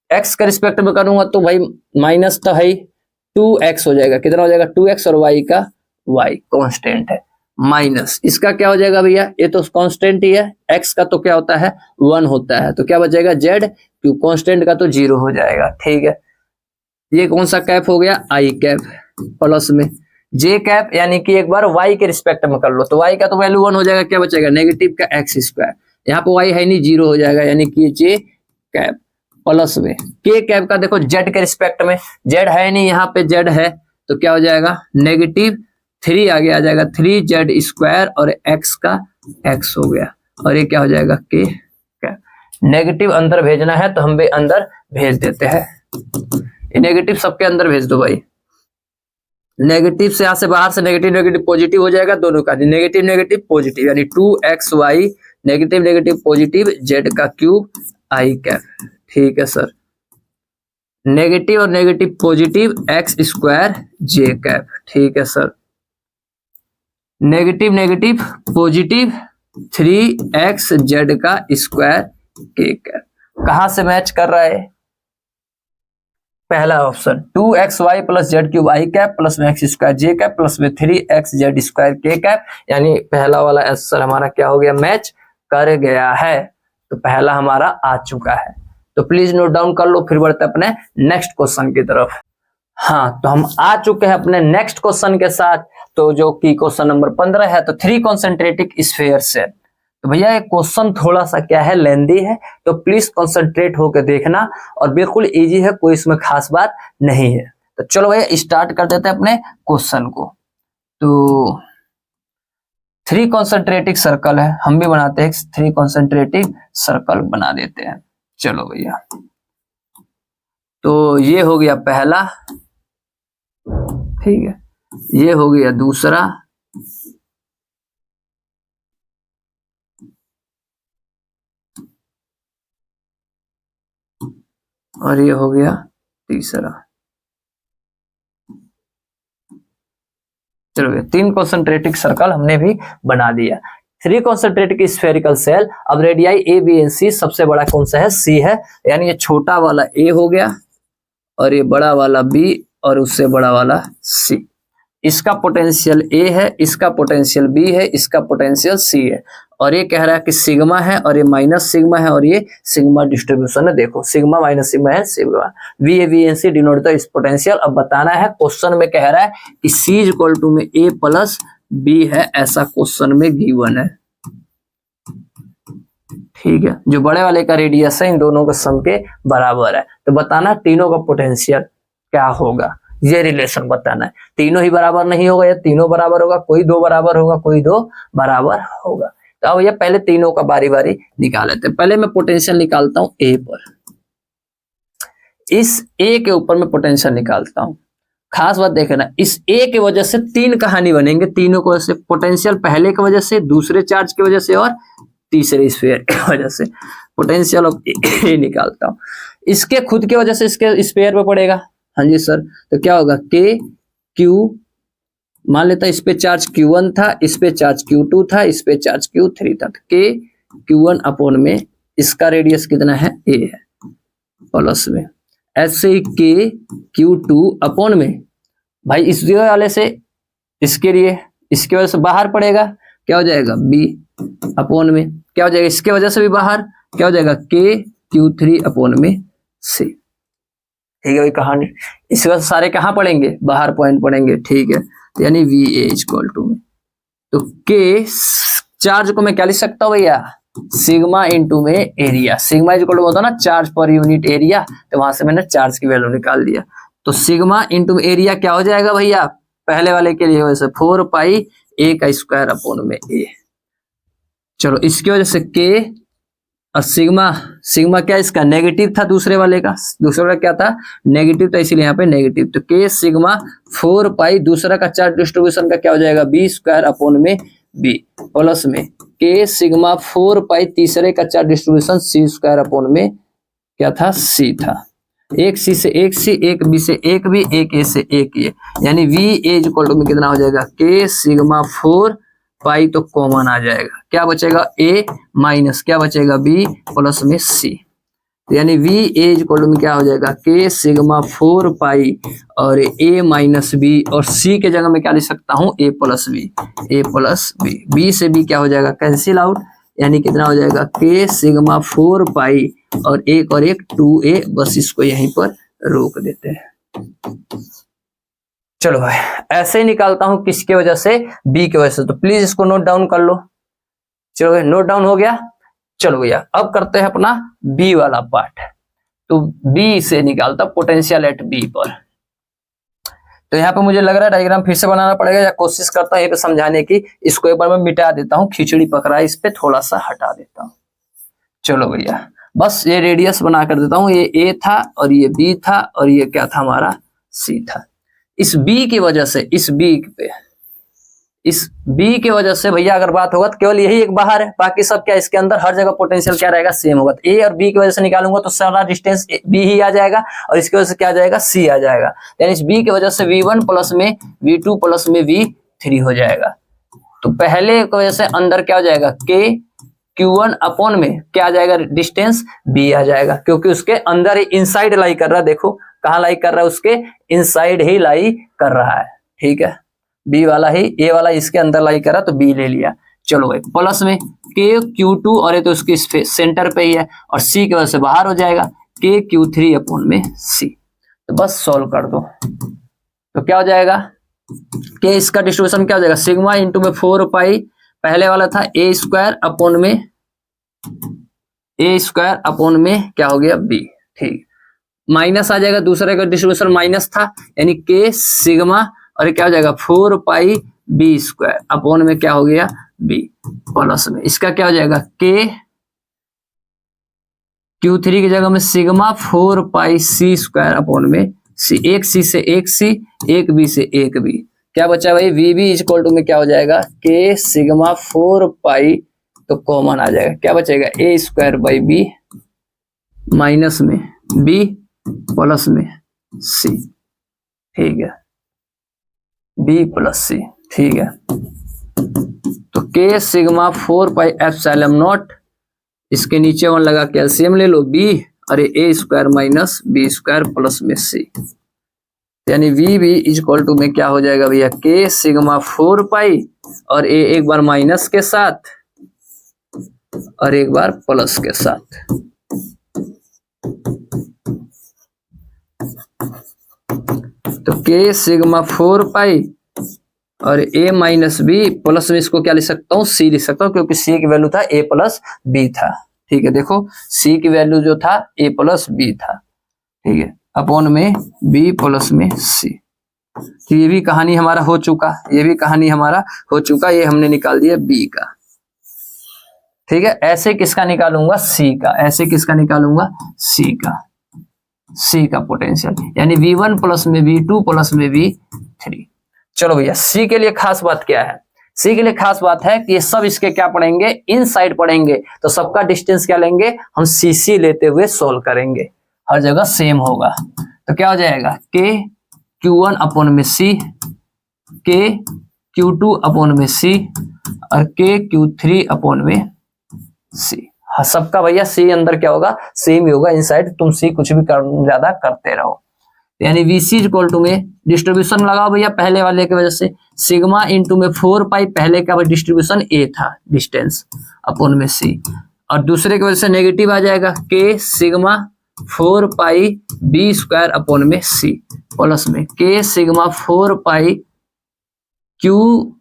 x के रिस्पेक्ट में करूंगा तो भाई माइनस तो है 2x हो जाएगा, कितना हो जाएगा 2x, और y का y कांस्टेंट है, माइनस इसका क्या हो जाएगा भैया, ये तो कांस्टेंट ही है, x का तो क्या होता है 1 होता है, तो क्या बचेगा z क्यूब, कांस्टेंट का तो 0 हो जाएगा। ठीक है, ये कौन सा कैप हो गया, i कैप, प्लस में जे कैप यानी कि एक बार y के रिस्पेक्ट में कर लो, तो y का तो वैल्यू 1 हो जाएगा, क्या बचेगा नेगेटिव का x स्क्वायर, यहाँ पे y है नहीं 0 हो जाएगा, यानी कि जे कैप प्लस में के कैप का देखो z के रिस्पेक्ट में, z है नहीं यहाँ पे, z है तो क्या हो जाएगा नेगेटिव 3 आगे आ जाएगा 3z स्क्वायर और x का x हो गया, और ये क्या हो जाएगा के कैप। नेगेटिव अंदर भेजना है तो हम भी अंदर भेज देते हैं, ये नेगेटिव सबके अंदर भेज दो भाई, नेगेटिव से यहाँ से बाहर से नेगेटिव नेगेटिव पॉजिटिव हो जाएगा, दोनों का नेगेटिव नेगेटिव पॉजिटिव, यानी 2xy negative negative positive z का क्यूब i कैप। ठीक है सर, नेगेटिव और negative positive x square j cap. ठीक है sir, negative negative positive 3xz का स्क्वायर k कैप। कहां से मैच कर रहा है, पहला option 2xy plus Z cube I cap plus में X square J cap plus में 3xz स्क्वायर के कैप, यानी पहला वाला आंसर हमारा क्या हो गया, मैच कर गया है। तो पहला हमारा आ चुका है, तो प्लीज नोट डाउन कर लो, फिर बढ़ते अपने नेक्स्ट क्वेश्चन की तरफ। हाँ, तो हम आ चुके हैं अपने नेक्स्ट क्वेश्चन के साथ, तो जो कि क्वेश्चन नंबर 15 है, तो 3 कॉन्सेंट्रेटिक स्फीयर से। तो भैया ये क्वेश्चन थोड़ा सा क्या है, लेंदी है, तो प्लीज कंसंट्रेट होकर देखना, और बिल्कुल इजी है, कोई इसमें खास बात नहीं है। तो चलो भैया स्टार्ट कर देते हैं अपने क्वेश्चन को। तो 3 कॉन्सेंट्रेटिक सर्कल है, हम भी बनाते हैं 3 कॉन्सेंट्रेटिक सर्कल बना देते हैं। चलो भैया, तो ये हो गया पहला, ठीक है, ये हो गया दूसरा, और ये हो गया तीसरा। चलो 3 कॉन्सेंट्रेटिक सर्कल हमने भी बना दिया। 3 कॉन्सेंट्रेटिक स्फेरिकल सेल, अब रेडियाई ए बी एंड सी, सबसे बड़ा कौन सा है, सी है, यानी ये छोटा वाला ए हो गया और ये बड़ा वाला बी और उससे बड़ा वाला सी। इसका पोटेंशियल ए है, इसका पोटेंशियल बी है, इसका पोटेंशियल सी है, और ये कह रहा है कि सिग्मा है और ये माइनस सिग्मा है और ये सिग्मा डिस्ट्रीब्यूशन है। देखो सिग्मा माइनस सिग्मा है sigma, V A V N C denote the is potential. अब बताना है, क्वेश्चन में कह रहा है कि सी इज इक्वल टू में ए प्लस बी है, ऐसा क्वेश्चन में गिवन है। ठीक है, जो बड़े वाले का रेडियस है इन दोनों का सम के बराबर है, तो बताना तीनों का पोटेंशियल क्या होगा, ये रिलेशन बताना है। तीनों ही बराबर नहीं होगा या तीनों बराबर होगा, कोई 2 बराबर होगा, कोई 2 बराबर होगा। तो अब ये पहले तीनों का बारी बारी निकाल लेते हैं। पहले मैं पोटेंशियल निकालता हूं ए पर, इस ए के ऊपर मैं पोटेंशियल निकालता हूं। खास बात देखना, इस ए की वजह से 3 कहानी बनेंगे, तीनों को वजह से, पोटेंशियल पहले की वजह से, दूसरे चार्ज की वजह से और तीसरे स्फीयर की वजह से। पोटेंशियल ऑफ ए निकालता हूं, इसके खुद की वजह से इसके स्फीयर पे पड़ेगा। हाँ जी सर, तो क्या होगा के क्यू, मान लेता इस पे चार्ज Q1 था, इस पे चार्ज Q2 था, इस पे चार्ज Q3 था, तो के Q1 अपॉन में इसका रेडियस कितना है, ए है, प्लस में ऐसे के Q2 अपॉन में, भाई इस वाले से इसके लिए, इसकी वजह से बाहर पड़ेगा, क्या हो जाएगा बी अपॉन में, क्या हो जाएगा इसके वजह से भी बाहर, क्या हो जाएगा के Q3 अपॉन में सी। ठीक है भाई, कहानी इसके वजह से सारे कहाँ पड़ेंगे, बाहर पॉइंट पड़ेंगे। ठीक है, यानी वी ए इक्वल टू में, तो के चार्ज को मैं क्या लिख सकता हूँ भैया, सिग्मा इनटू में एरिया। सिग्मा इक्वल टू होता है ना चार्ज पर यूनिट एरिया, तो वहां से मैंने चार्ज की वैल्यू निकाल दिया। तो सिग्मा इनटू एरिया क्या हो जाएगा भैया, पहले वाले के लिए वैसे 4 पाई ए का स्क्वायर अपॉन में ए। चलो इसकी वजह से के और सिग्मा, सिग्मा क्या इसका नेगेटिव था, दूसरे वाले का, दूसरे वाला क्या था नेगेटिव था, इसीलिए यहाँ पे नेगेटिव, तो के सिग्मा 4 पाई, दूसरा का चार्ज डिस्ट्रीब्यूशन का क्या हो जाएगा बी स्क्वायर अपॉन में बी, प्लस में के सिग्मा 4 पाई, तीसरे का चार्ज डिस्ट्रीब्यूशन सी स्क्वायर अपॉन में क्या था, सी था, एक सी से एक सी, एक बी से एक बी, एक ए से एक ए, यानी वी ए इक्वल टू में कितना हो जाएगा, के सिग्मा 4 पाई, तो कॉमन आ जाएगा, क्या बचेगा ए माइनस क्या बचेगा बी प्लस में सी, तो यानी वी ए इक्वल टू में क्या हो जाएगा, के सिग्मा 4 पाई और ए माइनस बी, और सी के जगह में क्या लिख सकता हूँ, ए प्लस बी, ए प्लस बी, बी से बी क्या हो जाएगा कैंसिल आउट, यानी कितना हो जाएगा के सिग्मा 4 पाई और एक 2a, बस इसको यहीं पर रोक देते हैं। चलो भाई ऐसे ही निकालता हूं किसके वजह से, बी की वजह से। तो प्लीज इसको नोट डाउन कर लो। चलो भाई नोट डाउन हो गया। चलो भैया अब करते हैं अपना बी वाला पार्ट। तो बी से निकालता पोटेंशियल एट बी पर। तो यहाँ पे मुझे लग रहा है डायग्राम फिर से बनाना पड़ेगा, या कोशिश करता हूँ ये पे समझाने की। इसको एक बार मैं मिटा देता हूँ, खिचड़ी पकड़ा है, इस पे थोड़ा सा हटा देता हूँ। चलो भैया बस ये रेडियस बना कर देता हूँ। ये ए था और ये बी था और ये क्या था हमारा सी था। इस बी की वजह से, इस बी की वजह से भैया अगर बात होगा तो केवल यही एक बाहर है, बाकी सब क्या इसके अंदर हर जगह पोटेंशियल क्या रहेगा, सेम होगा। तो ए और बी की वजह से निकालूंगा तो सारा डिस्टेंस बी ही आ जाएगा और इसकी वजह से क्या आ जाएगा, सी आ जाएगा। यानी इस बी की वजह से v1 प्लस में v2 प्लस में v3 हो जाएगा। तो पहले की वजह से अंदर क्या हो जाएगा, k q1 अपॉन में क्या आ जाएगा, डिस्टेंस b आ जाएगा, क्योंकि उसके अंदर ही इनसाइड लाई कर रहा है। देखो कहाँ लाई कर रहा है, उसके इनसाइड ही लाई कर रहा है। ठीक है, बी वाला ही, ए वाला इसके अंदर लाई करा तो बी ले लिया। चलो भाई प्लस में के Q2 और ये तो उसके सेंटर पे ही है और सी की वजह से बाहर हो जाएगा के Q3 अपॉन में सी। तो बस सॉल्व कर दो तो क्या हो जाएगा, के इसका डिस्ट्रीब्यूशन क्या हो जाएगा, सिग्मा इंटू में 4 पाई, पहले वाला था ए स्क्वायर अपॉन में क्या हो गया बी। ठीक, माइनस आ जाएगा, दूसरे का डिस्ट्रीब्यूशन माइनस था, यानी के सिग्मा और क्या हो जाएगा 4 पाई बी स्क्वायर अपॉन में क्या हो गया बी, प्लस में इसका क्या हो जाएगा के Q3 की जगह में सिग्मा 4 पाई सी स्क्वायर अपॉन में सी। एक सी से एक सी, एक बी से एक बी, क्या बचा भाई वी बी इक्वल टू में क्या हो जाएगा के सिग्मा 4 पाई, तो कॉमन आ जाएगा, क्या बचेगा ए स्क्वायर बाई बी माइनस में बी प्लस में सी। ठीक है, बी प्लस सी। ठीक है, तो के सिग्मा 4 पाई एप्सिलॉन नॉट, इसके नीचे वन लगा कैल्शियम ले लो बी, अरे A square minus B square plus में सी, यानी वी बी इक्वल टू में क्या हो जाएगा भैया के सिग्मा 4 पाई और ए एक बार माइनस के साथ और एक बार प्लस के साथ। तो के सिग्मा 4 पाई और a माइनस बी प्लस में इसको क्या लिख सकता हूँ, c लिख सकता हूँ, क्योंकि c की वैल्यू था a प्लस बी था। ठीक है, देखो c की वैल्यू जो था a प्लस बी था। ठीक है, अपॉन में b प्लस में c। तो ये भी कहानी हमारा हो चुका, ये हमने निकाल दिया b का। ठीक है, ऐसे किसका निकालूंगा, c का पोटेंशियल, यानी v1 प्लस में v2 प्लस में v3। चलो भैया सी के लिए खास बात क्या है, सी के लिए खास बात है कि ये सब इसके क्या पढ़ेंगे, इनसाइड पढ़ेंगे, तो सबका डिस्टेंस क्या लेंगे हम, सी लेते हुए सोल्व करेंगे, हर जगह सेम होगा। तो क्या हो जाएगा के Q1 अपॉन में सी, के Q2 अपॉन में सी और के Q3 अपॉन में सी। सबका भैया सी अंदर क्या होगा, सेम ही होगा इनसाइड, तुम सी कुछ भी ज्यादा करते रहो। यानी VC इक्वल टू में डिस्ट्रीब्यूशन लगाओ भैया, पहले वाले की वजह से सिग्मा इंटू में 4 पाई, पहले का डिस्ट्रीब्यूशन A था डिस्टेंस अपॉन में C, और दूसरे की वजह से नेगेटिव आ जाएगा के सिग्मा 4 पाई बी स्क्वायर अपॉन में C प्लस में के सिग्मा 4 पाई क्यू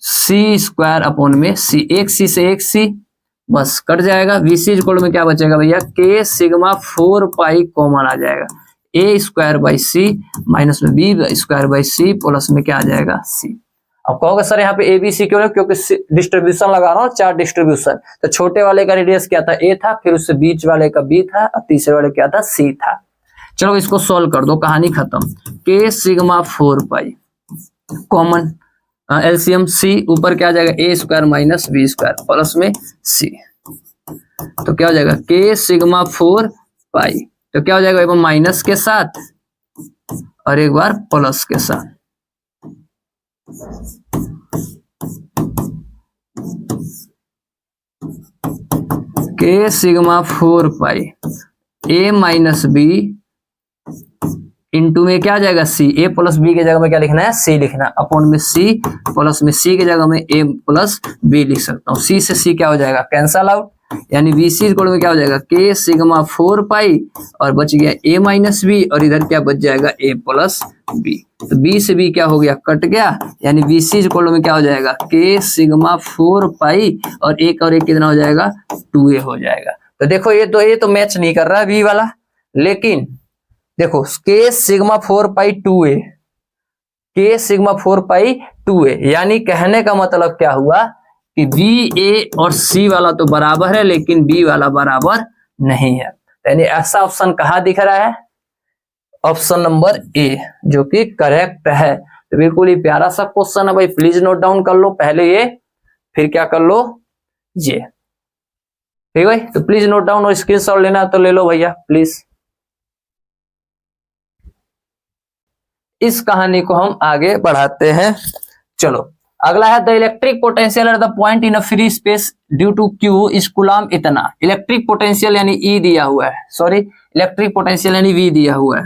सी स्क्वायर अपॉन में C। एक C से एक C बस कट जाएगा। VC इक्वल में क्या बचेगा भैया के सिग्मा 4 पाई कॉमन आ जाएगा, A square by C minus में B square by C plus में क्या आ जाएगा सी। अब कहोगे सर यहाँ पे ए बी सी क्यों है, क्योंकि डिस्ट्रीब्यूशन लगा रहा हूँ, 4 डिस्ट्रीब्यूशन। तो छोटे वाले का रेडियस क्या था, ए था, फिर उससे बीच वाले का बी था और तीसरे वाले क्या था, सी था। चलो इसको सोल्व कर दो, कहानी खत्म। के sigma 4 pi common LCM C, ऊपर क्या आ जाएगा A square minus B square plus में सी। तो क्या हो जाएगा के सिग्मा 4 पाई, तो क्या हो जाएगा एक बार माइनस के साथ और एक बार प्लस के साथ। के सिग्मा 4 पाई ए माइनस बी इंटू में क्या आ जाएगा सी, ए प्लस बी के जगह में क्या लिखना है, सी लिखना, अपॉन में सी प्लस में सी के जगह में ए प्लस बी लिख सकता हूँ। सी से सी क्या हो जाएगा, कैंसल आउट, यानी VC इक्वल में क्या हो जाएगा K सिग्मा 4 पाई और बच गया A माइनस बी और इधर क्या बच जाएगा A प्लस बी। तो B से B क्या हो गया कट गया, यानी VC इक्वल में क्या हो जाएगा K सिग्मा 4 पाई और एक कितना हो जाएगा 2A हो जाएगा। तो देखो ये तो मैच नहीं कर रहा है B वाला, लेकिन देखो K सिग्मा 4 पाई 2A, K सिग्मा 4 पाई 2A, यानी कहने का मतलब क्या हुआ कि बी ए और सी वाला तो बराबर है लेकिन बी वाला बराबर नहीं है। यानी ऐसा ऑप्शन कहाँ दिख रहा है, ऑप्शन नंबर ए, जो कि करेक्ट है। तो बिल्कुल ही प्यारा सा क्वेश्चन है भाई, प्लीज नोट डाउन कर लो पहले ये, फिर क्या कर लो ये, ठीक भाई। तो प्लीज नोट डाउन और स्क्रीनशॉट लेना तो ले लो भैया प्लीज। इस कहानी को हम आगे बढ़ाते हैं। चलो अगला है the electric potential at the point in a free space due to Q is coulomb इतना। इलेक्ट्रिक पोटेंशियल यानी ई दिया हुआ है, सॉरी इलेक्ट्रिक पोटेंशियल यानी वी दिया हुआ है,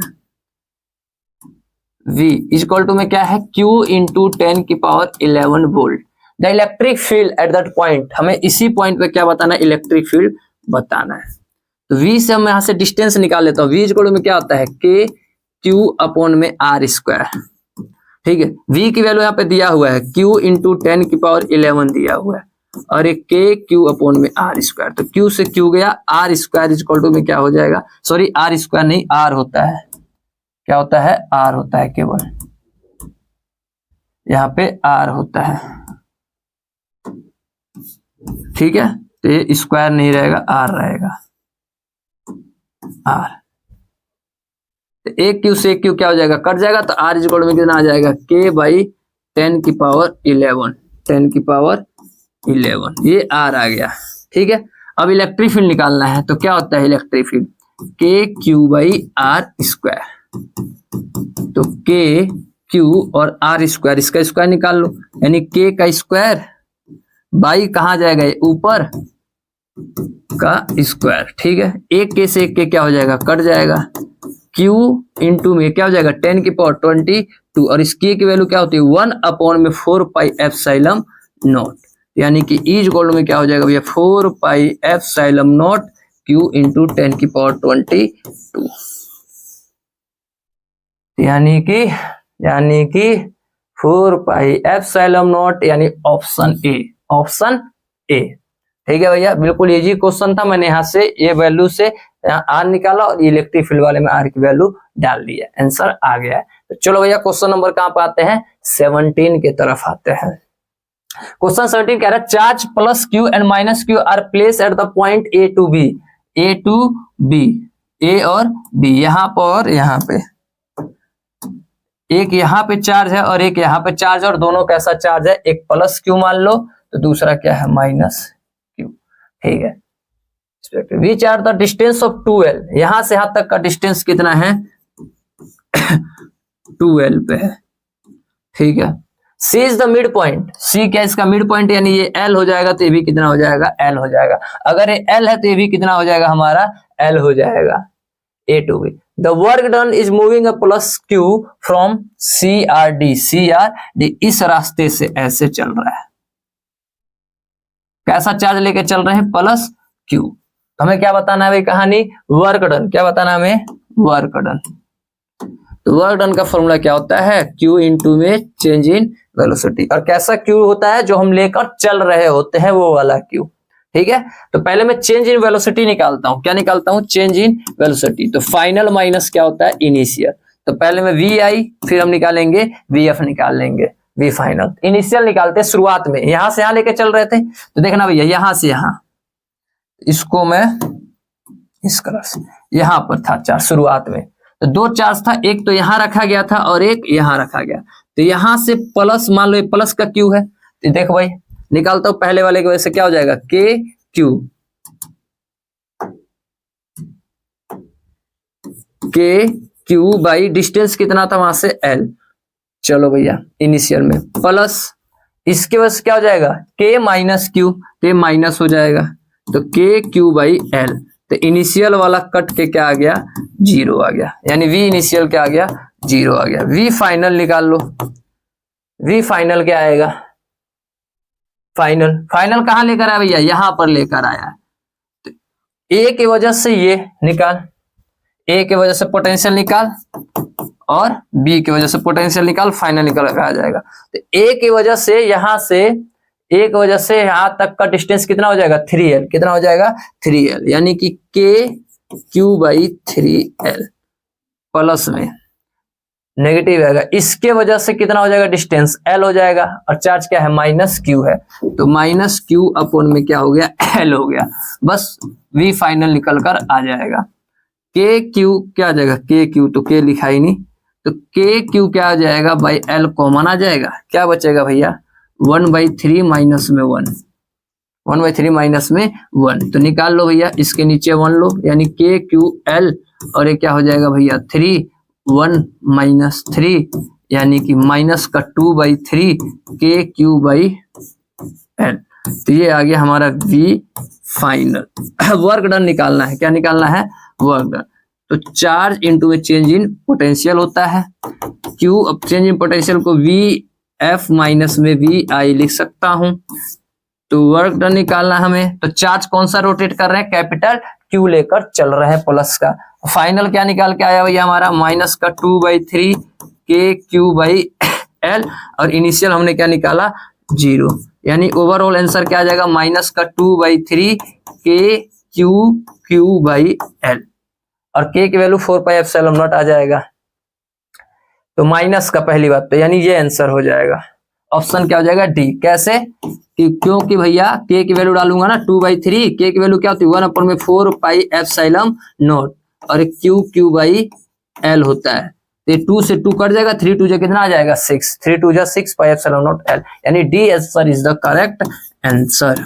V इक्वल टू में क्या है Q इंटू 10 की power 11 volt. The electric field at that point, हमें इसी पॉइंट पे क्या बताना है इलेक्ट्रिक फील्ड बताना है। तो V से हम यहाँ से डिस्टेंस निकाल लेता हूँ। V इक्वल टू में क्या होता है K Q अपॉन में R स्क्वायर, ठीक है। V की वैल्यू यहाँ पे दिया हुआ है Q इंटू 10 की पावर 11 दिया हुआ है और एक K Q अपॉन में R स्क्वायर। तो Q से Q गया, R स्क्वायर इक्वल टू में क्या हो जाएगा, सॉरी R स्क्वायर नहीं R होता है, क्या होता है R होता है, केवल यहाँ पे R होता है, ठीक है। तो ये स्क्वायर नहीं रहेगा R रहेगा R। तो एक Q से एक Q क्या हो जाएगा कट जाएगा, तो R इक्वल में कितना आ जाएगा K बाई 10 की पावर 11, 10 की पावर 11, ये R आ गया, ठीक है। अब इलेक्ट्रिक फील्ड निकालना है, तो क्या होता है electric field K Q by R square. तो K Q और R स्क्वायर, इसका स्क्वायर निकाल लो, यानी K का स्क्वायर बाई कहाँ जाएगा ये ऊपर का स्क्वायर, ठीक है। एक K से एक K क्या हो जाएगा कट जाएगा, Q इंटू में क्या हो जाएगा 10 की पावर 22 और इस K की वैल्यू क्या होती है 1 अपॉन में 4 पाई एप्सिलॉन नॉट, यानी कि E इक्वल में क्या हो जाएगा भैया 4 pi epsilon not Q into 10 की पावर 22, यानी कि 4 पाई एप्सिलॉन नॉट, यानी ऑप्शन ए, ऑप्शन ए, ठीक है भैया। बिल्कुल इजी क्वेश्चन था, मैंने यहाँ से ये वैल्यू से आर निकाला और इलेक्ट्रिक फील्ड वाले में आर की वैल्यू डाल दी है, आंसर आ गया है। तो चलो भैया क्वेश्चन नंबर कहाँ पे आते हैं 17 की तरफ आते हैं। क्वेश्चन 17 कह रहा है charge plus Q and minus Q are place at the point A to B, A to B, A और बी, यहाँ पर यहाँ पे एक यहाँ पे चार्ज है और एक यहाँ पे चार्ज है और दोनों कैसा चार्ज है, एक प्लस क्यू मान लो तो दूसरा क्या है माइनस क्यू, ठीक है। Which are the distance of 2L, यहां से यहां तक का डिस्टेंस कितना है 2L पे है, ठीक है। C is the mid point, C क्या इसका मिड पॉइंट, यानी ये L हो जाएगा तो ये भी कितना हो जाएगा L हो जाएगा, अगर ये L है तो ये भी कितना हो जाएगा हमारा L हो जाएगा, A to B। The work done is moving a plus Q from CRD, CRD इस रास्ते से ऐसे चल रहा है, कैसा चार्ज लेके चल रहे हैं प्लस Q। हमें क्या बताना है भाई कहानी वर्क डन, क्या बताना है हमें वर्क डन। तो वर्क डन का फॉर्मूला क्या होता है Q इंटू में चेंज इन वेलोसिटी, और कैसा Q होता है जो हम लेकर चल रहे होते हैं वो वाला Q, ठीक है। तो पहले मैं चेंज इन वेलोसिटी निकालता हूं, क्या निकालता हूं चेंज इन वेलोसिटी। तो फाइनल माइनस क्या होता है इनिशियल, तो पहले में वी आई फिर हम निकालेंगे वी एफ निकाल लेंगे, वी फाइनल। इनिशियल निकालते शुरुआत में यहां से यहां लेके चल रहे थे, तो देखना भैया यहां से यहां, इसको मैं इस कलर से, यहां पर था चार्ज शुरुआत में, तो दो चार्ज था, एक तो यहां रखा गया था और एक यहां रखा गया, तो यहां से प्लस मान लो प्लस का क्यू है, तो देखो भाई निकालता हूं पहले वाले की वजह से क्या हो जाएगा के क्यू, के क्यू बाई डिस्टेंस कितना था वहां से एल, चलो भैया इनिशियल में प्लस इसके वजह से क्या हो जाएगा के माइनस क्यू, तो माइनस हो जाएगा, तो के क्यू बाई एल, तो इनिशियल वाला कट के क्या आ गया जीरो आ गया, यानी वी इनिशियल क्या आ गया जीरो आ गया। वी फाइनल निकाल लो, वी फाइनल क्या आएगा फाइनल, फाइनल कहां लेकर आया भैया यहां पर लेकर आया, ए की वजह से ये निकाल, ए की वजह से पोटेंशियल निकाल और बी की वजह से पोटेंशियल निकाल, फाइनल निकल कर आ जाएगा। तो ए की वजह से यहां से, ए की वजह से यहां तक का डिस्टेंस कितना हो जाएगा 3l, कितना हो जाएगा 3l, यानी कि KQ/3l प्लस में नेगेटिव आएगा, इसके वजह से कितना हो जाएगा डिस्टेंस l हो जाएगा, और चार्ज क्या है -q है, तो -q अपॉन में क्या हो गया l हो गया, बस v फाइनल निकल कर आ जाएगा। KQ क्या आ जाएगा, KQ तो K लिखा ही नहीं, तो KQ क्या आ जाएगा बाई l कॉमन आ जाएगा, क्या बचेगा भैया 1/3 माइनस में 1, 1/3 माइनस में 1, तो निकाल लो भैया, इसके नीचे 1 लो, यानी KQL और ये क्या हो जाएगा भैया 3, 1 - 3 यानी कि माइनस का 2/3 KQ/L, तो ये आ गया हमारा V फाइनल। वर्क डन निकालना है, क्या निकालना है वर्क डन, तो चार्ज इनटू में चेंज इन पोटेंशियल होता है, Q अब चेंज इन पोटेंशियल को VF माइनस में VI लिख सकता हूं, तो वर्क डन निकालना हमें, तो चार्ज कौन सा रोटेट कर रहे हैं, कैपिटल Q लेकर चल रहे हैं प्लस का, फाइनल क्या निकाल के आया भैया हमारा माइनस का 2/3 KQ/L और इनिशियल हमने क्या निकाला 0, यानी ओवरऑल आंसर क्या आ जाएगा माइनस का 2/3 KQ/L और K की वैल्यू 4πε0 आ जाएगा, तो माइनस का पहली बात, तो यानी ये आंसर हो जाएगा, ऑप्शन क्या हो जाएगा डी। कैसे कि क्योंकि भैया K की वैल्यू डालूंगा ना 2/3, K की वैल्यू क्या होती है 1/4πε0 और QQ/L होता है, तो 2 से 2 कट जाएगा, 3 2 जा कितना आ जाएगा 6, 3 2 जा 6πε0L, यानी D answer is the correct answer.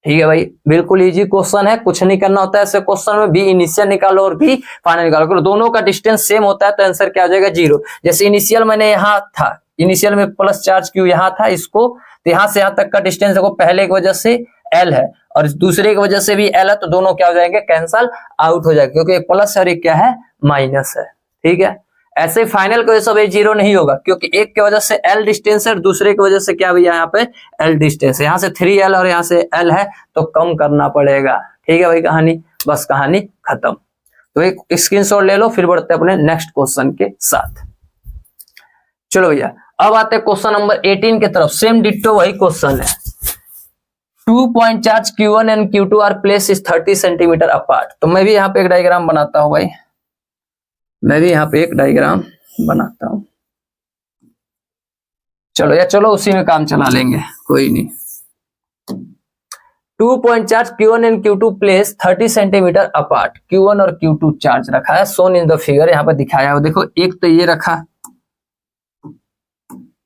ठीक है भाई, बिल्कुल इजी क्वेश्चन है, कुछ नहीं करना होता है ऐसे क्वेश्चन में, बी इनिशियल निकालो और बी फाइनल निकालो, दोनों का डिस्टेंस सेम होता है तो आंसर क्या हो जाएगा 0। जैसे इनिशियल मैंने यहाँ था, इनिशियल में प्लस चार्ज क्यू यहाँ था, इसको तो यहाँ से यहाँ तक का डिस्टेंस देखो, पहले की वजह से L है और दूसरे की वजह से भी L है, तो दोनों क्या हो जाएंगे कैंसल आउट हो जाएगा, क्योंकि एक प्लस और एक क्या है माइनस है। ठीक है, ऐसे फाइनल की वजह से 0 नहीं होगा, क्योंकि एक की वजह से L डिस्टेंस है और दूसरे की वजह से क्या भैया यहाँ पे L डिस्टेंस है, यहाँ से 3L और यहाँ से L है, तो कम करना पड़ेगा। ठीक है भाई, कहानी बस कहानी खत्म। तो एक स्क्रीनशॉट ले लो, फिर बढ़ते अपने नेक्स्ट क्वेश्चन के साथ। चलो भैया, अब आते हैं क्वेश्चन नंबर 18 के तरफ, सेम डिट्टो वही क्वेश्चन है। 2 point charge Q1 and Q2 are place is 30 centimetre apart. तो मैं भी यहाँ पे एक डायग्राम बनाता हूं भाई, मैं भी यहाँ पे एक डायग्राम बनाता हूं। चलो या चलो उसी में काम चला लेंगे, कोई नहीं। 2 point charge Q1 and Q2 place 30 centimetre apart, Q1 और Q2 चार्ज रखा है, सोन इन द फिगर, यहाँ पे दिखाया है। देखो एक तो ये रखा,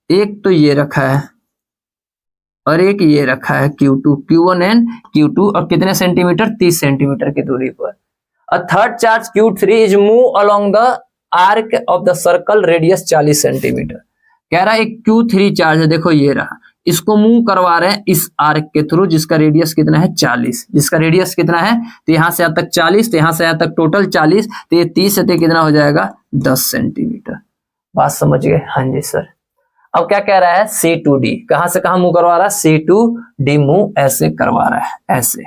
एक तो ये रखा है और एक ये रखा है Q2, Q1 एंड Q2, और कितने सेंटीमीटर 30 सेंटीमीटर की दूरी पर। A third charge Q3 is move along the arc of the circle radius 40 centimetre. कह रहा है एक Q3 चार्ज है, देखो ये रहा, इसको मूव करवा रहे हैं इस आर्क के थ्रू, जिसका रेडियस कितना है 40, जिसका रेडियस कितना है, तो यहां से यहां तक 40, तो यहां से यहां तक टोटल 40, तो ये 30 से कितना हो जाएगा 10 सेंटीमीटर। बात समझ गए? हाँ जी सर। अब क्या कह रहा है C2D, कहां से कहां मूव करवा रहा है, C2D मूव ऐसे करवा रहा है, ऐसे।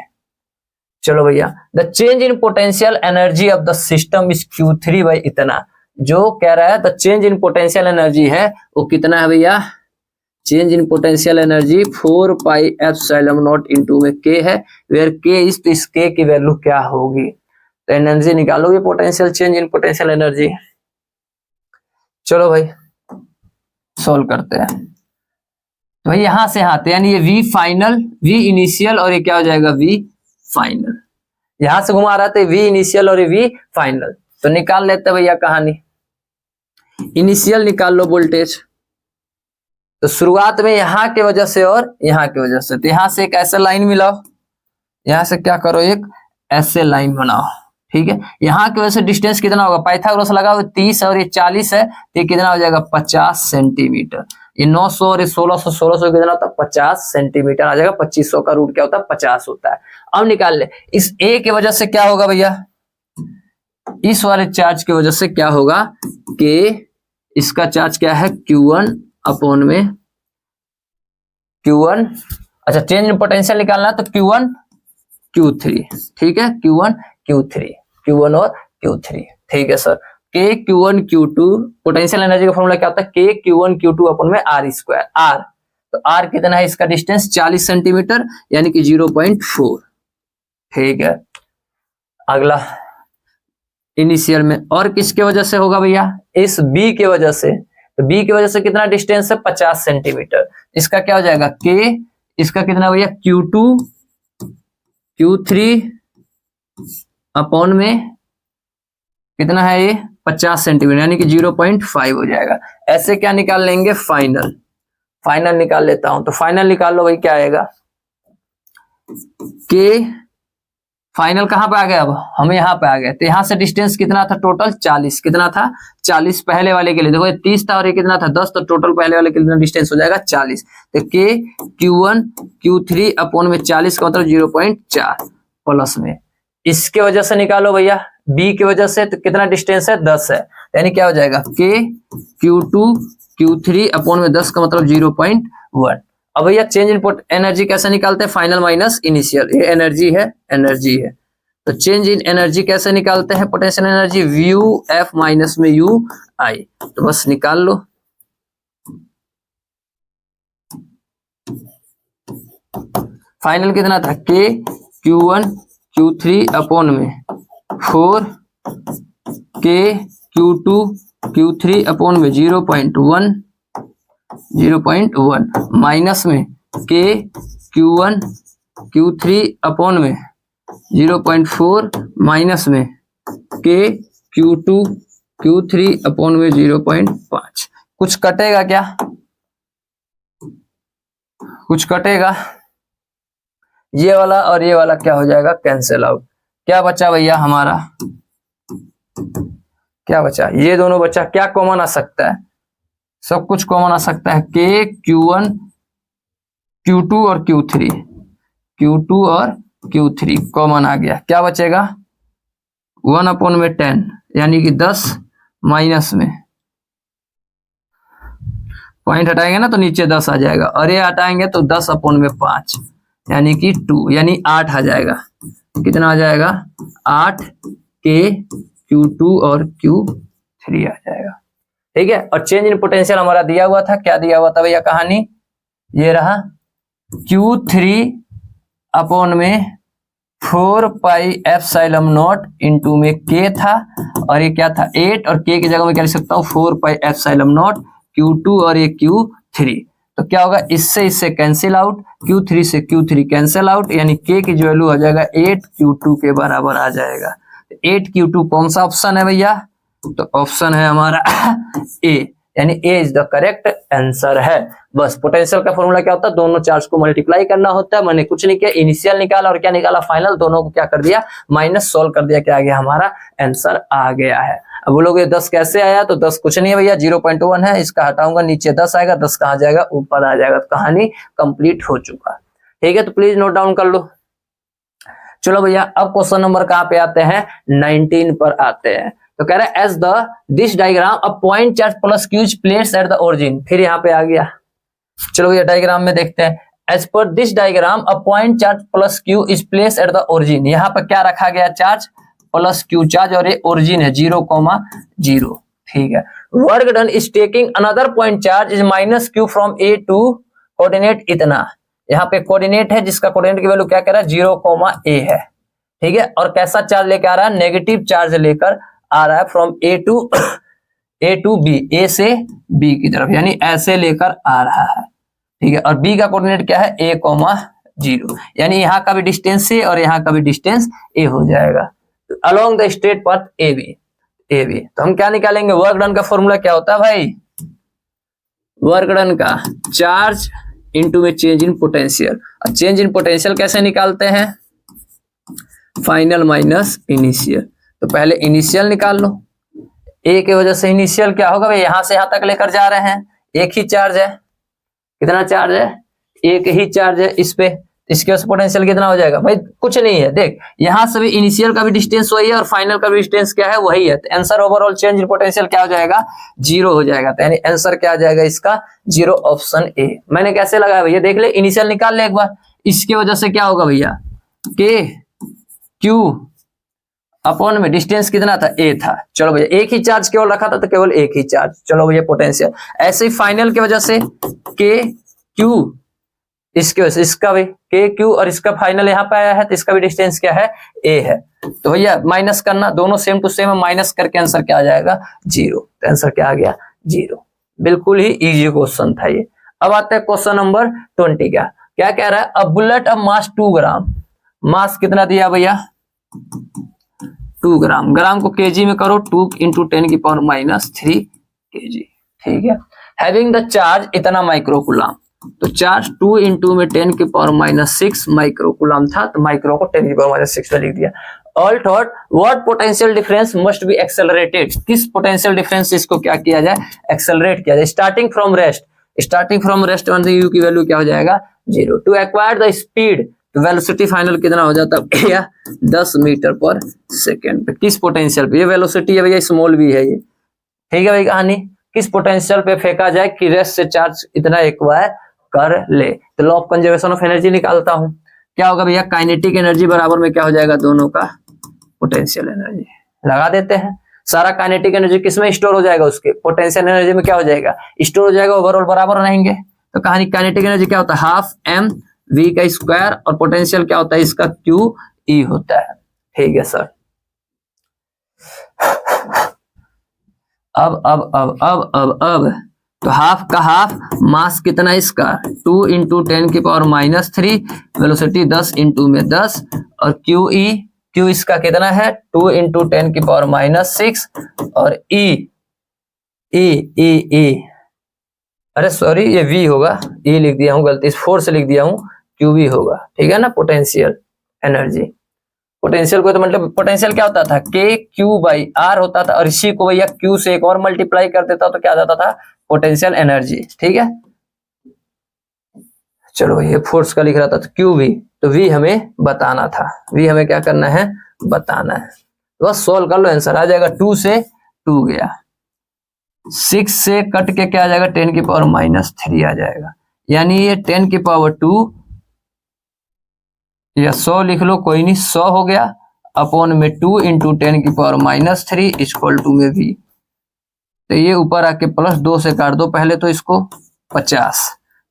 चलो भैया, the change in potential energy of the system is Q3 by इतना। जो कह रहा है the change in potential energy है वो कितना है भैया, change in potential energy 4πε0 into में K है, वेयर K इज, तो इस K की वैल्यू क्या होगी, तो एनर्जी निकालोगे potential change in potential energy. चलो भाई सोल्व करते हैं। तो भाई यहां से आते, यानी ये V फाइनल, V इनिशियल और ये क्या हो जाएगा V फाइनल, यहां से घुमा रहा था V इनिशियल और V फाइनल, तो निकाल लेते भैया कहानी। इनिशियल निकाल लो वोल्टेज, तो शुरुआत में यहां के वजह से और यहां की वजह से, तो यहां से एक ऐसे लाइन मिलाओ, यहां से क्या करो एक ऐसे लाइन बनाओ। ठीक है, यहां की वजह से डिस्टेंस कितना होगा, पाइथागोरस लगाओ 30 और ये 40 है, तो ये कितना हो जाएगा 50 सेंटीमीटर। ये 900 और ये 1600, 1600 कितना होता है 50 सेंटीमीटर आ जाएगा, 2500 का रूट क्या होता है 50 होता है। अब निकाल ले, इस A की वजह से क्या होगा भैया, इस वाले चार्ज की वजह से क्या होगा कि इसका चार्ज क्या है Q1 अपॉन में Q1, अच्छा चेंज इन पोटेंशियल निकालना है तो Q3, ठीक है, Q1 Q3, Q1 और Q3, ठीक है sir. K Q1 Q2 potential energy का फॉर्मूला क्या होता है, K Q1 Q2 अपन में R स्क्वायर, R तो R कितना है, इसका डिस्टेंस 40 सेंटीमीटर यानी कि 0.4, ठीक है। अगला इनिशियल में और किसके वजह से होगा भैया, इस B के वजह से, तो B की वजह से कितना डिस्टेंस है 50 सेंटीमीटर, इसका क्या हो जाएगा K, इसका कितना भैया Q2 Q3 अपॉन में कितना है ये 50 सेंटीमीटर यानी कि 0.5 हो जाएगा। ऐसे क्या निकाल लेंगे, फाइनल, फाइनल निकाल लेता हूं, तो फाइनल निकाल लो भाई, क्या आएगा K, फाइनल कहां पे आ गया, अब हम यहाँ पे आ गए, तो यहाँ से डिस्टेंस कितना था टोटल 40, कितना था 40 पहले वाले के लिए, देखो ये 30 था और ये कितना था 10, तो टोटल पहले वाले के लिए डिस्टेंस हो जाएगा 40, तो K Q1 Q3 अपॉन में 40 का मतलब 0.4 प्लस में इसके वजह से निकालो भैया, B की वजह से तो कितना डिस्टेंस है 10 है, यानी क्या हो जाएगा K Q2 Q3 अपॉन में 10 का मतलब 0.1। अब भैया चेंज इन एनर्जी कैसे निकालते हैं, फाइनल माइनस इनिशियल, ये एनर्जी है, एनर्जी है, तो चेंज इन एनर्जी कैसे निकालते हैं, potential energy view F minus में यू आई, तो बस निकाल लो। फाइनल कितना था K Q1 Q3 अपॉन में 4 K Q2 Q3 अपॉन में 0.1 माइनस में K Q1 Q3 अपॉन में 0.4 माइनस में K Q2 Q3 अपॉन में 0.5। कुछ कटेगा क्या, कुछ कटेगा, ये वाला और ये वाला क्या हो जाएगा, कैंसिल आउट। क्या बचा भैया हमारा, क्या बचा, ये दोनों बचा, क्या कॉमन आ सकता है, सब कुछ कॉमन आ सकता है, K Q1 Q2 और Q3, Q2 और Q3 कॉमन आ गया, क्या बचेगा 1 अपॉन में 10 यानी कि 10 माइनस में पॉइंट हटाएंगे ना तो नीचे 10 आ जाएगा, और ये हटाएंगे तो 10 अपॉन में 5 यानी कि 2 यानी 8 आ जाएगा, कितना आ जाएगा 8 K Q2 और Q3 आ जाएगा, ठीक है। और चेंज इन पोटेंशियल हमारा दिया हुआ था, क्या दिया हुआ था भैया कहानी, ये रहा Q3 अपॉन में 4 पाई एप्सिलॉन नॉट इंटू में K था, और ये क्या था 8, और K की जगह में क्या लिख सकता हूँ 4 पाई एप्सिलॉन नॉट Q2 और ये Q3, तो क्या होगा इससे कैंसिल आउट, Q3 से Q3 कैंसिल आउट, यानी K की जो वैल्यू आ जाएगा 8 Q2 के बराबर आ जाएगा। 8 Q2 कौन सा ऑप्शन है भैया, तो ऑप्शन है हमारा ए, यानी ए इज द करेक्ट आंसर है। बस पोटेंशियल का फॉर्मूला क्या होता है, दोनों चार्ज को मल्टीप्लाई करना होता है, मैंने कुछ नहीं किया, इनिशियल निकाला और क्या निकाला फाइनल, दोनों को क्या कर दिया माइनस सोल्व कर दिया, क्या आ गया हमारा आंसर आ गया है। अब बोलोगे 10 कैसे आया, तो 10 कुछ नहीं है भैया 0.1 है, इसका हटाऊंगा नीचे 10 आएगा, 10 कहाँ जाएगा ऊपर आ जाएगा, तो कहानी कंप्लीट हो चुका, ठीक है। तो प्लीज नोट डाउन कर लो। चलो भैया अब क्वेश्चन नंबर कहाँ पे आते हैं, 19 पर आते हैं। तो कह रहा है as the this diagram a point charge plus Q is placed at the origin, फिर यहाँ पे आ गया। चलो भैया डायग्राम में देखते हैं, as per this diagram a point charge plus Q is placed at the origin, यहाँ पर क्या रखा गया चार्ज प्लस क्यू चार्ज, और ये ओरिजिन है 0,0, ठीक है। Work done is taking another point charge is minus Q from A to coordinate इतना, यहाँ पे कोऑर्डिनेट है जिसका कोऑर्डिनेट की वैल्यू क्या कह रहा है 0,a है, ठीक है। और कैसा चार्ज लेकर आ रहा है, नेगेटिव चार्ज लेकर आ रहा है फ्रॉम ए टू बी, ए से बी की तरफ, यानी ऐसे लेकर आ रहा है, ठीक है। और बी का कोऑर्डिनेट क्या है a,0, यानी यहाँ का भी डिस्टेंस ए और यहाँ का भी डिस्टेंस ए हो जाएगा along the straight path A B. तो हम क्या निकालेंगे, वर्क डन का फॉर्मूला क्या होता है भाई, वर्क डन का चार्ज इनटू में चेंज इन पोटेंशियल। अब चेंज इन पोटेंशियल कैसे निकालते हैं, फाइनल माइनस इनिशियल, तो पहले इनिशियल निकाल लो, ए की वजह से इनिशियल क्या होगा भाई, यहां से यहां तक लेकर जा रहे हैं, एक ही चार्ज है, कितना चार्ज है एक ही चार्ज है इस पे, इसके वजह से पोटेंशियल कितना हो जाएगा भाई, कुछ नहीं है, देख यहां से भी इनिशियल का भी डिस्टेंस वही है और फाइनल का भी डिस्टेंस क्या है वही है, तो answer overall change in potential क्या हो जाएगा 0 हो जाएगा, तो यानी आंसर क्या आ जाएगा इसका 0, ऑप्शन ए। मैंने कैसे लगाया भैया देख ले, इनिशियल निकाल ले एक बार, इसके वजह से क्या होगा भैया के क्यू अपॉन में डिस्टेंस कितना था, ए था। चलो भैया एक ही चार्ज केवल रखा था तो केवल एक ही चार्ज। चलो भैया पोटेंशियल ऐसे ही फाइनल की वजह से के क्यू, इसकी वजह से इसका भी के क्यू और इसका फाइनल यहाँ पे आया है तो इसका भी डिस्टेंस क्या है, ए है। तो भैया माइनस करना, दोनों सेम टू सेम, माइनस करके आंसर क्या आ जाएगा, 0। तो आंसर क्या आ गया, 0। बिल्कुल ही इजी क्वेश्चन था ये। अब आता है क्वेश्चन नंबर 20 का। क्या कह रहा है, अ बुलेट ऑफ मास 2 ग्राम। मास कितना दिया भैया, 2 ग्राम। ग्राम को केजी में करो, 2 इंटू 10 की पावर -3 केजी। ठीक है। हैविंग द चार्ज इतना माइक्रोकुलाम, तो चार्ज 2 इंटू में 10 की पावर -6 माइक्रोकुलाम था, तो माइक्रो को 10 की पावर -6 में लिख दिया। All thought what potential difference must be accelerated. किस पोटेंशियल डिफरेंस इसको क्या किया जाए, एक्सेलरेट किया जाए। Starting from rest, starting from rest U की वैल्यू क्या हो जाएगा, 0। To acquire the speed, velocity final कितना हो जाता है भैया, 10 मीटर पर सेकेंड। किस पोटेंशियल पे, ये वेलोसिटी है भैया, स्मॉल भी है ये। ठीक है भाई कहानी, किस पोटेंशियल पे फेंका जाए कि रेस्ट से चार्ज इतना एक्वायर कर ले। तो law of conservation of energy निकालता हूं, क्या होगा भैया, काइनेटिक एनर्जी बराबर में क्या हो जाएगा, दोनों का पोटेंशियल एनर्जी। लगा देते हैं, सारा काइनेटिक एनर्जी किसमें स्टोर हो जाएगा, उसके पोटेंशियल एनर्जी में क्या हो जाएगा, स्टोर हो जाएगा। ओवरऑल बराबर रहेंगे। तो कहानी काइनेटिक एनर्जी क्या होता है, हाफ एम वी का स्क्वायर, और पोटेंशियल क्या होता है इसका, क्यू ई होता है। ठीक है सर। अब तो हाफ का हाफ, मास कितना इसका, 2 इंटू 10 की पावर -3, वेलोसिटी 10 इंटू में 10, और क्यू ई, क्यू इसका कितना है, 2 इंटू 10 की पावर -6, और ई ई ई ई, अरे सॉरी ये वी होगा, ई लिख दिया हूं गलती से, 4 से लिख दिया हूं, क्यू वी होगा। ठीक है ना, पोटेंशियल एनर्जी। पोटेंशियल को तो मतलब पोटेंशियल क्या होता था, के क्यू बाई आर होता था, और इसी को भैया क्यू से एक और मल्टीप्लाई कर देता तो क्या आ जाता था, पोटेंशियल एनर्जी। ठीक है। चलो ये फोर्स का लिख रहा था, तो क्यू वी, तो वी हमें बताना था, वी हमें क्या करना है, बताना है। तो बस सोल्व कर लो, आंसर आ जाएगा। 2 से 2 गया, 6 से कट के क्या आ जाएगा, 10 की पावर -3 आ जाएगा। यानी ये 10 की पावर 2 या 100 लिख लो, कोई नहीं, 100 हो गया, अपॉन में 2 इंटू 10 की पावर -3 इक्वल टू में वी। तो ये ऊपर आके प्लस 2 से काट दो पहले तो इसको, 50,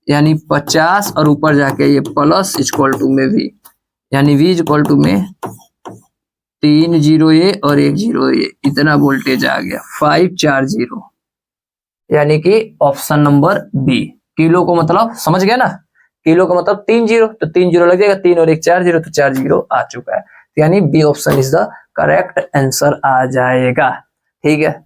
यानी 50, और ऊपर जाके ये प्लस इक्वल टू में वी, यानी वी इक्वल टू में 3 0 ये और 1 0 ये, इतना वोल्टेज आ गया, 540। यानी कि ऑप्शन नंबर बी, किलो को मतलब समझ गया ना, किलो का मतलब 3 0, तो 3 0 लग जाएगा, 3 और 1 4 0, तो 4 0 आ चुका है। यानी B option is the correct answer आ जाएगा। ठीक है।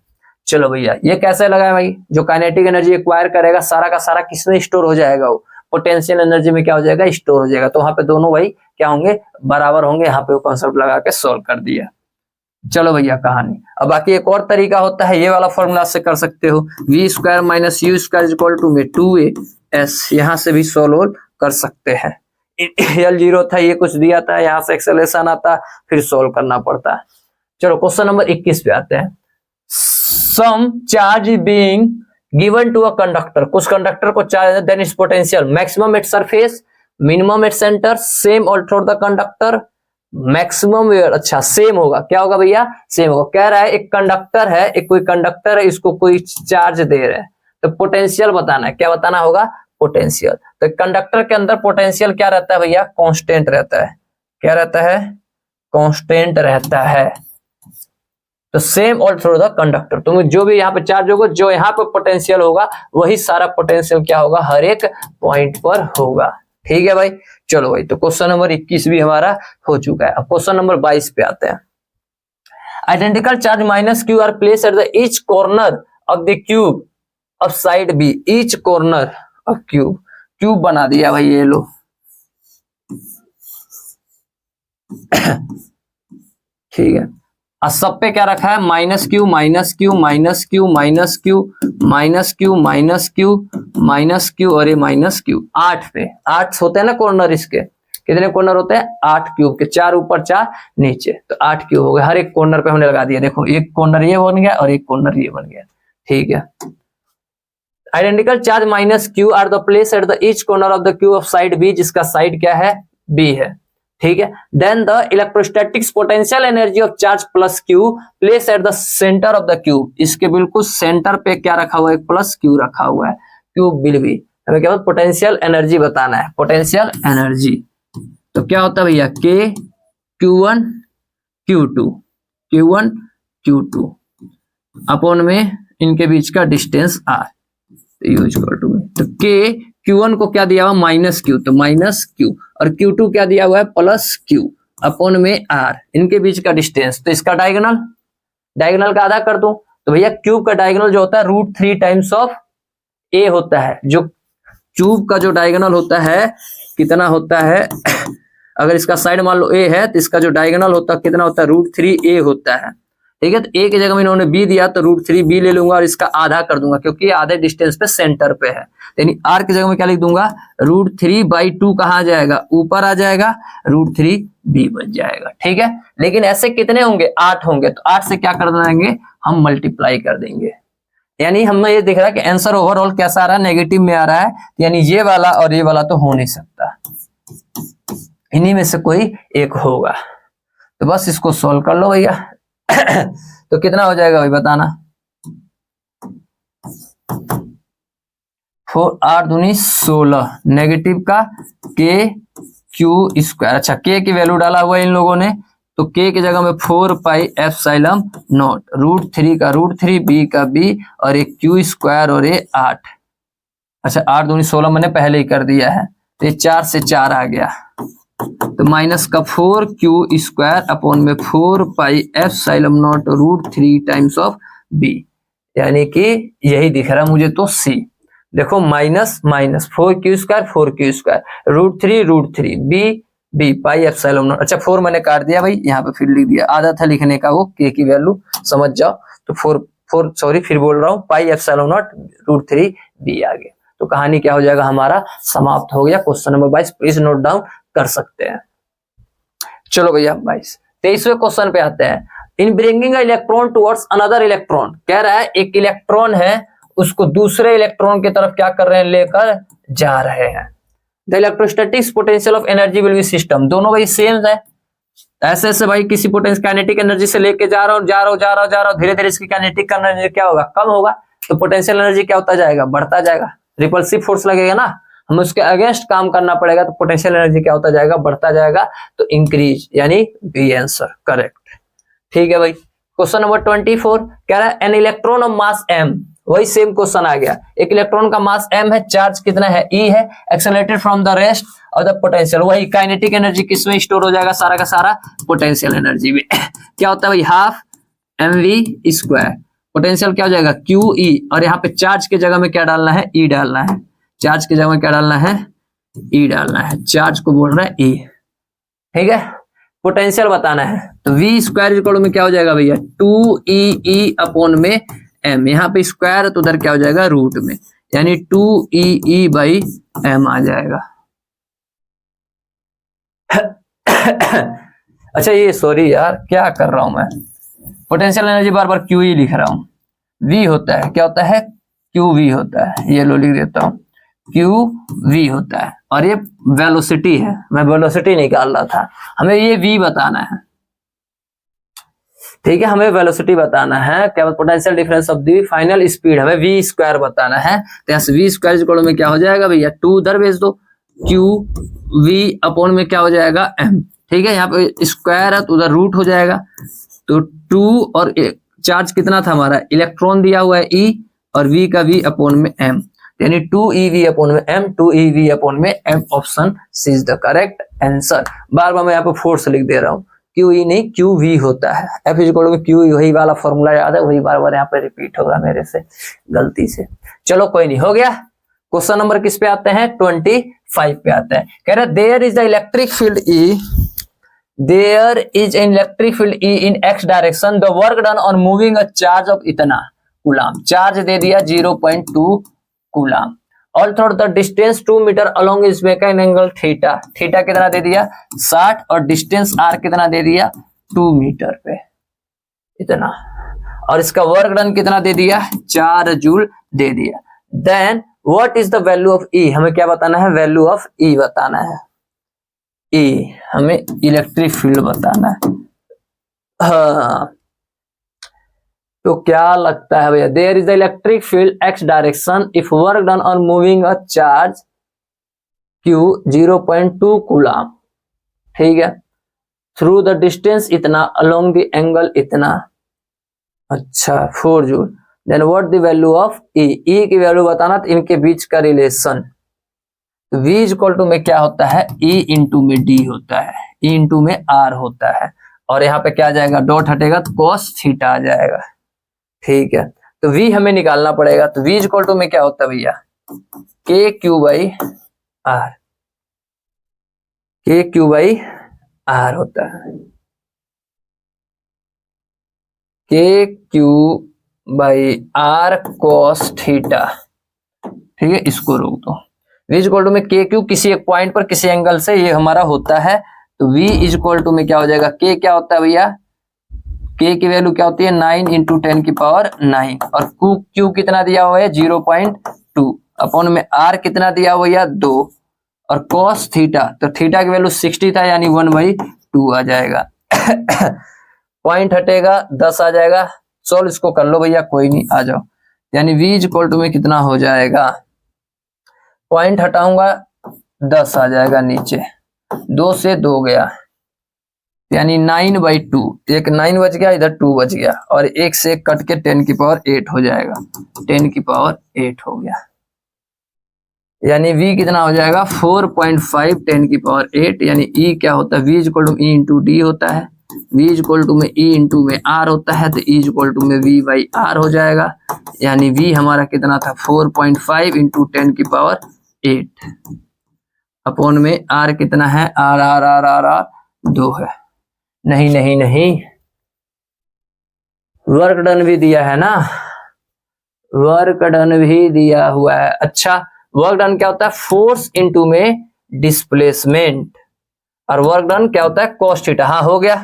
चलो भैया ये कैसे लगा भाई, जो काइनेटिक एनर्जी एक्वायर करेगा सारा का सारा किसमें स्टोर हो जाएगा, वो पोटेंशियल एनर्जी में क्या हो जाएगा, स्टोर हो जाएगा। तो वहां पे दोनों भाई क्या होंगे, बराबर होंगे। यहाँ पे वो कॉन्सेप्ट लगा के सोल्व कर दिया। चलो भैया कहानी, अब बाकी एक और तरीका होता है, ये वाला फॉर्मूला से कर सकते हो, V square minus U square equal to में 2a s, यहाँ से भी सोल्व कर सकते हैं। एल 0 था, ये कुछ दिया था, यहाँ से एक्सेलरेशन आता, फिर सोल्व करना पड़ता है। चलो क्वेश्चन नंबर 21 पे आते हैं। Some charge being given to a conductor, कुछ कंडक्टर को charge, then its potential maximum at surface, minimum at centre, same all through the conductor, maximum, अच्छा सेम होगा, क्या होगा भैया, सेम होगा। कह रहा है एक कंडक्टर है, एक कोई कंडक्टर है, इसको कोई चार्ज दे रहे हैं, तो पोटेंशियल बताना है। क्या बताना होगा, पोटेंशियल। तो कंडक्टर के अंदर पोटेंशियल क्या रहता है भैया, कांस्टेंट रहता है। क्या रहता है, कांस्टेंट रहता है। तो same all through the conductor, तुम जो भी यहाँ पे चार्ज होगा, जो यहाँ पे पोटेंशियल होगा, वही सारा पोटेंशियल क्या होगा, हर एक पॉइंट पर होगा। ठीक है भाई। चलो भाई, तो क्वेश्चन नंबर 21 भी हमारा हो चुका है। अब क्वेश्चन नंबर 22 पे आते हैं। Identical charge minus Q are place at the each corner of the cube of side B, each corner of cube, cube बना दिया भाई, ये लो। ठीक है। अब सब पे क्या रखा है, minus Q minus Q minus Q minus Q minus Q minus Q minus Q और ये माइनस क्यू। 8 पे 8 होते हैं ना कॉर्नर, इसके कितने कॉर्नर होते हैं, 8 क्यूब के, 4 ऊपर 4 नीचे, तो 8 क्यूब हो गए। हर एक कॉर्नर पे हमने लगा दिया, देखो एक कॉर्नर ये बन गया और एक कॉर्नर ये बन गया। ठीक है। Identical charge minus Q are the place at the each corner of the cube of side B, जिसका साइड क्या है, बी है। ठीक है। Then the electrostatics potential energy of charge plus Q place at the centre of the cube, इसके बिल्कुल centre पे क्या रखा हुआ है, प्लस क्यू रखा हुआ है, क्यूब विल बी, हमें क्या पोटेंशियल एनर्जी बताना है, पोटेंशियल एनर्जी। तो क्या होता है भैया, के Q1 Q2 Q1 Q2 upon में इनके बीच का डिस्टेंस R, यूज कर तो के Q1 को क्या दिया हुआ माइनस क्यू, तो माइनस क्यू, और Q2 क्या दिया हुआ है प्लस क्यू अपॉन में R, इनके बीच का डिस्टेंस। तो इसका डायगोनल का आधा कर दूं तो भैया क्यूब का डायगोनल जो होता है √3 टाइम्स ऑफ ए होता है, जो क्यूब का जो डायगोनल होता है कितना होता है, अगर इसका साइड मान लो ए है तो इसका जो डायगोनल होता है कितना होता है, √3a होता है, ठीक है। तो ए की जगह में इन्होंने बी दिया तो √3b ले लूंगा और इसका आधा कर दूंगा, क्योंकि ये आधे डिस्टेंस पे सेंटर पे है, यानी आर की जगह में क्या लिख दूंगा, √3/2 कहाँ आ जाएगा, ऊपर आ जाएगा, √3b बन जाएगा, ठीक है। लेकिन ऐसे कितने होंगे, 8 होंगे, तो 8 से क्या कर देंगे हम, मल्टीप्लाई कर देंगे, यानी हमें ये दिख रहा है कि आंसर ओवरऑल कैसा आ रहा है, नेगेटिव में आ रहा है, यानी ये वाला और ये वाला तो हो नहीं सकता, इन्हीं में से कोई एक होगा। तो बस इसको सॉल्व कर लो भैया। तो कितना हो जाएगा भाई बताना, 4 × 8 = 16, नेगेटिव का k² अच्छा k की वैल्यू डाला हुआ है इन लोगों ने, तो k की जगह में 4πε0 √3 का √3 b का b और एक q² और ये 8, अच्छा 8 दूनी 16 मैंने पहले ही कर दिया है, तो ये 4 से 4 आ गया, तो माइनस का 4q² अपॉन में 4πε0 √3 टाइम्स ऑफ b, यानी कि यही दिख रहा मुझे तो c। देखो माइनस माइनस 4q² √3 b πε0, अच्छा 4 मैंने काट दिया भाई, यहाँ पे फिर लिख दिया, आधा था लिखने का वो k की वैल्यू समझ जाओ, तो 4 सॉरी फिर बोल रहा हूँ πε0 √3 b आ गया। तो कहानी क्या हो जाएगा, हमारा समाप्त हो गया। Question number 22 please note down कर सकते हैं। चलो भैया 23वें क्वेश्चन पे आते हैं। In bringing electron towards another electron, कह रहा है एक इलेक्ट्रॉन है उसको दूसरे इलेक्ट्रॉन की तरफ क्या कर रहे हैं, लेकर जा रहे हैं। The electrostatics potential of energy will be system, दोनों भाई सेम है, ऐसे ऐसे भाई किसी पोटेंशियल काइनेटिक एनर्जी से लेके जा रहा हूं, धीरे धीरे इसकी काइनेटिक एनर्जी क्या होगा, कम होगा, तो पोटेंशियल एनर्जी क्या होता जाएगा, बढ़ता जाएगा, रिपल्सिव फोर्स लगेगा ना, हमें उसके अगेंस्ट काम करना पड़ेगा, तो पोटेंशियल एनर्जी क्या होता जाएगा, बढ़ता जाएगा, तो इंक्रीज, यानी बी आंसर करेक्ट, ठीक है भाई। क्वेश्चन नंबर 24 कह रहा है an electron of mass m, वही सेम क्वेश्चन आ गया, एक इलेक्ट्रॉन का मास m है, चार्ज कितना है e है, एक्सेलरेटेड फ्रॉम द रेस्ट और द पोटेंशियल, वही काइनेटिक एनर्जी किसमें स्टोर हो जाएगा, सारा का सारा पोटेंशियल एनर्जी में। क्या होता है भाई, हाफ mv², पोटेंशियल क्या हो जाएगा QE, और यहाँ पे चार्ज के जगह में क्या डालना है, E डालना है, चार्ज की जगह में क्या डालना है, E डालना है, चार्ज को बोल रहा है E, ठीक है। पोटेंशियल बताना है, तो v² में क्या हो जाएगा भैया 2EE अपॉन में m, यहाँ पे स्क्वायर तो उधर क्या हो जाएगा रूट में, यानी 2EE/m आ जाएगा। अच्छा ये सॉरी यार क्या कर रहा हूं मैं, पोटेंशियल एनर्जी बार बार QE लिख रहा हूं, V होता है, क्या होता है QV होता है, ये लो लिख देता हूं, QV होता है, और ये वेलोसिटी है, मैं वेलोसिटी निकाल रहा था, हमें ये V बताना है, ठीक है, हमें वेलोसिटी बताना है, क्या potential difference of the final speed, हमें v² बताना है, तो यहाँ से v² में क्या हो जाएगा भैया 2 उधर भेज दो, QV अपॉन में क्या हो जाएगा m, ठीक है, यहाँ पे स्क्वायर है तो उधर रूट हो जाएगा, तो 2 और चार्ज कितना था हमारा, इलेक्ट्रॉन दिया हुआ है E और V का V अपॉन में m, यानी 2eV अपॉन में m, 2eV अपॉन में m, option C is the correct answer. बार बार मैं यहाँ पे फोर्स लिख दे रहा हूँ, QE नहीं QV होता है, F इक्वल टू QE, वही वाला फॉर्मूला याद है, वही बार बार यहाँ पे रिपीट होगा मेरे से गलती से। चलो कोई नहीं, हो गया। क्वेश्चन नंबर किस पे आते हैं, 25 पे आते हैं। कह रहे there is the electric field E, there is an electric field E in x direction, the work done on moving a charge of इतना कूलम, चार्ज दे दिया 0.2 coulomb, all through the distance 2 metre along is make an angle theta, theta कितना दे दिया 60 और distance r कितना दे दिया 2 मीटर पे इतना, और इसका वर्क डन कितना दे दिया 4 जूल दे दिया। Then what is the value of E, हमें क्या बताना है, वैल्यू ऑफ E बताना है। ए, हमें इलेक्ट्रिक फील्ड बताना है। हाँ, तो क्या लगता है भैया, there is the electric field X direction if work done on moving a charge Q 0.2 coulomb, ठीक है, थ्रू द डिस्टेंस इतना, अलोंग द एंगल इतना, अच्छा 4 joule, then what the value of E, E की वैल्यू बताना, तो इनके बीच का रिलेशन, तो V इक्वल टू में क्या होता है, E इंटू में D होता है, E इंटू में R होता है, और यहाँ पे क्या आ जाएगा, डॉट हटेगा तो cos थीटा आ जाएगा, ठीक है। तो V हमें निकालना पड़ेगा, तो V इक्वल टू में क्या होता है भैया, K Q by R, K Q by R होता है, K Q by R cos theta, ठीक है, इसको रोक दो। V इक्वल टू में के क्यू किसी एक पॉइंट पर किसी एंगल से ये हमारा होता है, तो V इक्वल टू में क्या हो जाएगा, के क्या होता है भैया, के की वैल्यू क्या होती है 9 इंटू 10 की पावर 9, और क्यू कितना दिया हुआ है 0.2, अपॉन में R कितना दिया हुआ है 2, और cos थीटा, तो थीटा की वैल्यू 60 था, यानी 1/2 आ जाएगा। पॉइंट हटेगा 10 आ जाएगा, सोल्व इसको कर लो भैया, कोई नहीं, आ जाओ, यानी V इक्वल टू में कितना हो जाएगा, पॉइंट हटाऊंगा 10 आ जाएगा नीचे, 2 से 2 गया, यानी 9/2, एक 9 बच गया, इधर 2 बच गया, और एक से एक कट के 10 की पावर 8 हो जाएगा, 10 की पावर 8 हो गया, यानी V कितना हो जाएगा 4.5 10 की पावर 8, यानी E क्या होता है, V equal to E into D होता है, V इक्वल टू में E इंटू में R होता है, तो E इक्वल टू में V बाई R हो जाएगा, यानी V हमारा कितना था 4.5 इंटू 10 की पावर 8, अपॉन में R कितना है, R R R R R 2 है, नहीं नहीं नहीं, वर्क डन भी दिया है ना, वर्क डन भी दिया हुआ है। अच्छा, वर्क डन क्या होता है, फोर्स इनटू में डिस्प्लेसमेंट, और वर्क डन क्या होता है, कॉस थीटा। हाँ हो गया,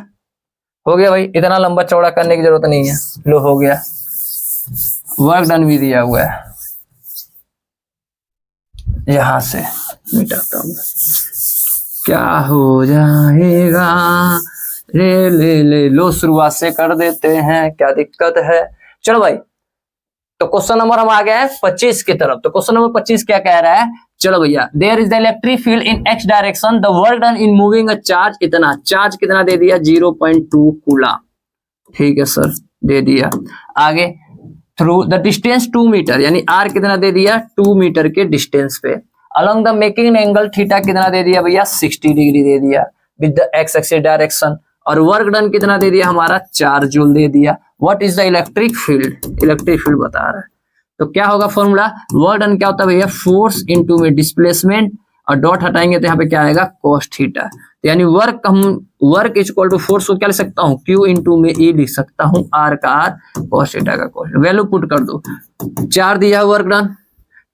हो गया भाई, इतना लंबा चौड़ा करने की जरूरत नहीं है, लो हो गया, वर्क डन भी दिया हुआ है, यहां से मिटाता हूं, क्या हो जाएगा, ले ले ले लो, शुरुआत से कर देते हैं, क्या दिक्कत है। चलो भाई, तो क्वेश्चन नंबर हम आ गए हैं 25 की तरफ। तो क्वेश्चन नंबर 25 क्या कह रहा है, चलो भैया, there is the electric field in X direction, the work done in moving a charge इतना, चार्ज कितना दे दिया 0.2 कूलम, ठीक है सर, दे दिया। आगे, थ्रू द डिस्टेंस 2 मीटर, यानी आर कितना दे दिया 2 मीटर के डिस्टेंस पे, along the making angle theta कितना दे दिया भैया 60 डिग्री दे दिया with the x axis direction, और वर्क डन कितना दे दिया हमारा 4 जूल दे दिया। What is the electric field, electric field बता रहा है, तो क्या होगा फॉर्मूला, वर्क डन क्या होता है भैया, फोर्स इनटू में डिस्प्लेसमेंट, और डॉट हटाएंगे तो यहाँ पे क्या आएगा cos थीटा, यानी वर्क, हम वर्क इक्वल टू फोर्स को क्या लिख सकता हूँ, Q इंटू में E लिख सकता हूँ, R का R, cos थीटा का cos, वैल्यू पुट कर दो, 4 दिया है वर्क डन,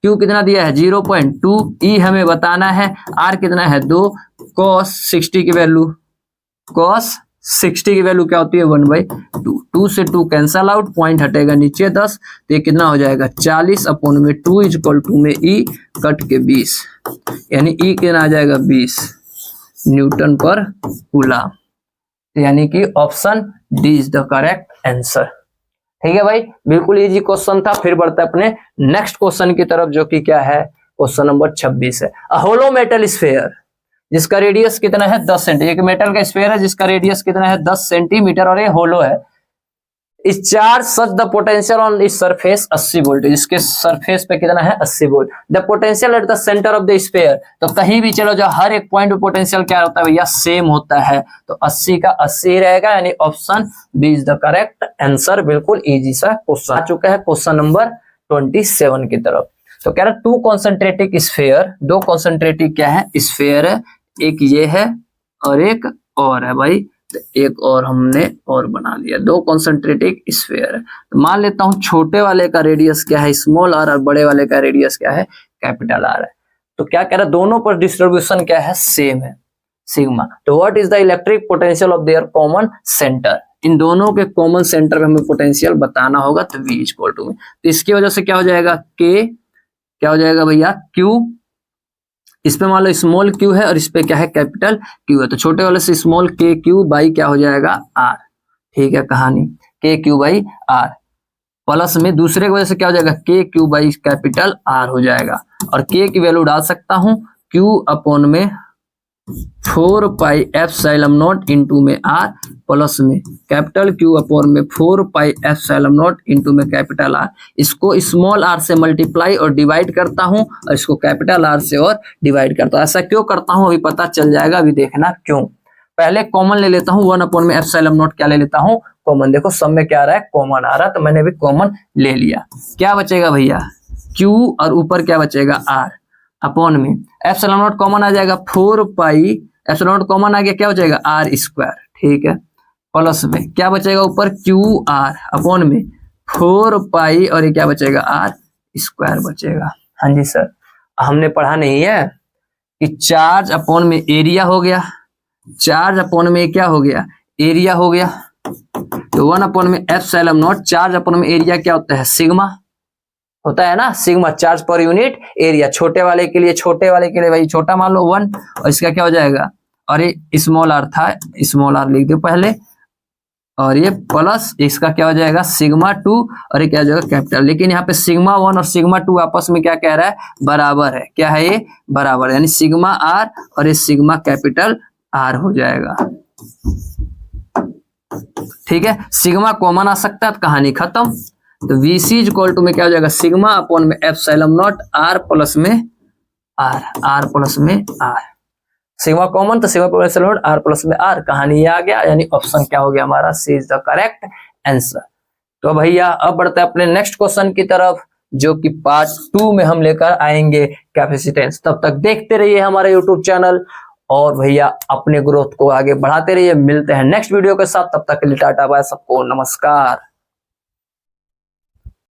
Q कितना दिया है 0.2, E हमें बताना है, R कितना है 2, cos 60 की वैल्यू, cos 60 की वैल्यू क्या होती है 1/2, 2 से 2 कैंसल आउट, पॉइंट हटेगा नीचे 10, तो ये कितना हो जाएगा 40, अपॉन में 2 इक्वल टू में E कट के 20, यानी E कितना आ जाएगा 20 न्यूटन पर कूलम, यानी कि option D is the correct answer. ठीक है भाई, बिल्कुल इजी क्वेश्चन था। फिर बढ़ते अपने नेक्स्ट क्वेश्चन की तरफ, जो कि क्या है, क्वेश्चन नंबर 26 है। अ होलो मेटल स्फीयर जिसका रेडियस कितना है 10 सेंटीमीटर, एक मेटल का स्फीयर है जिसका रेडियस कितना है 10 सेंटीमीटर और ये होलो है, इस charge such the potential on इस सरफेस 80 वोल्ट, इसके सरफेस पे कितना है 80 volt, the potential at the centre of the sphere, तो कहीं भी चलो जो हर एक पॉइंट पे पोटेंशियल क्या होता है भैया सेम होता है, तो 80 का 80 रहेगा, यानी option B is the correct answer. बिल्कुल इजी सा क्वेश्चन आ चुका है क्वेश्चन नंबर 27 की तरफ। तो कह रहा टू कॉन्सेंट्रेटिक स्फीयर, दो कॉन्सेंट्रेटिक क्या है स्फीयर है, एक ये है और एक और है भाई, तो एक और हमने और बना लिया, दो कॉन्सेंट्रेटिक स्फीयर है। तो मान लेता हूं छोटे वाले का रेडियस क्या है स्मॉल आर, और बड़े वाले का रेडियस क्या है कैपिटल आर है। तो क्या कह रहा है दोनों पर डिस्ट्रीब्यूशन क्या है सेम है सिग्मा। तो what is the electric potential of their common centre, इन दोनों के कॉमन सेंटर में हमें पोटेंशियल बताना होगा, तो V इक्वल टू में, तो इसकी वजह से क्या हो जाएगा K, क्या हो जाएगा भैया Q इस पे मान लो स्मॉल क्यू है और इस पे क्या है कैपिटल क्यू है, तो छोटे वाले से स्मॉल के क्यू बाई क्या हो जाएगा आर। ठीक है कहानी के क्यू बाई आर प्लस में दूसरे की वजह से क्या हो जाएगा के क्यू बाई कैपिटल आर हो जाएगा, और के की वैल्यू डाल सकता हूं क्यू अपॉन में 4 पाई एप्सिलॉन नॉट इंटू में आर प्लस में कैपिटल क्यू अपॉन में 4 पाई एप्सिलॉन नॉट इंटू में कैपिटल आर। इसको स्मॉल आर से मल्टीप्लाई और डिवाइड करता हूं और इसको कैपिटल आर से और डिवाइड करता हूं। ऐसा क्यों करता हूं अभी पता चल जाएगा, अभी देखना क्यों। पहले कॉमन ले लेता हूं 1 अपॉन में एप्सिलॉन नॉट क्या ले लेता हूं कॉमन। देखो सब में क्या आ रहा है कॉमन आ रहा है, तो मैंने भी कॉमन ले लिया। क्या बचेगा भैया क्यू और ऊपर क्या बचेगा आर अपॉन में एप्सिलॉन नॉट कॉमन आ जाएगा 4 पाई एप्सिलॉन नॉट कॉमन आ गया क्या हो जाएगा आर स्क्वायर। ठीक है प्लस में क्या बचेगा ऊपर क्यू आर अपॉन में 4 पाई और ये क्या बचेगा आर स्क्वायर बचेगा। हाँ जी सर, हमने पढ़ा नहीं है कि चार्ज अपॉन में एरिया हो गया, चार्ज अपॉन में क्या हो गया एरिया हो गया, तो 1 अपॉन में एप्सिलॉन नॉट चार्ज अपॉन में एरिया क्या होता है सिग्मा होता है ना, sigma charge per unit area. छोटे वाले के लिए भाई छोटा मान लो 1 और इसका क्या हो जाएगा, और ये स्मॉल आर था स्मॉल आर लिख दो पहले, और ये प्लस इसका क्या हो जाएगा सिग्मा 2 और ये क्या हो जाएगा कैपिटल। लेकिन यहाँ पे सिग्मा 1 और सिग्मा 2 आपस में क्या कह रहा है बराबर है, क्या है ये बराबर है, यानी सिग्मा आर और ये सिग्मा कैपिटल आर हो जाएगा। ठीक है सिग्मा कॉमन आ सकता है तो कहानी खत्म। तो VC इक्वल टू में क्या हो जाएगा सिग्मा अपॉन में एप्सिलॉन नॉट आर प्लस में आर प्लस में आर। सिग्मा कॉमन तो sigma plus epsilon naught R plus में आर, कहानी ये आ गया, यानी ऑप्शन क्या हो गया हमारा सी इज द करेक्ट आंसर। तो भैया अब बढ़ते हैं अपने नेक्स्ट क्वेश्चन की तरफ, जो कि पार्ट 2 में हम लेकर आएंगे कैपेसिटेंस। तब तक देखते रहिए हमारा यूट्यूब चैनल और भैया अपने ग्रोथ को आगे बढ़ाते रहिए। मिलते हैं नेक्स्ट वीडियो के साथ, तब तक के लिए टाटा बाय सबको नमस्कार।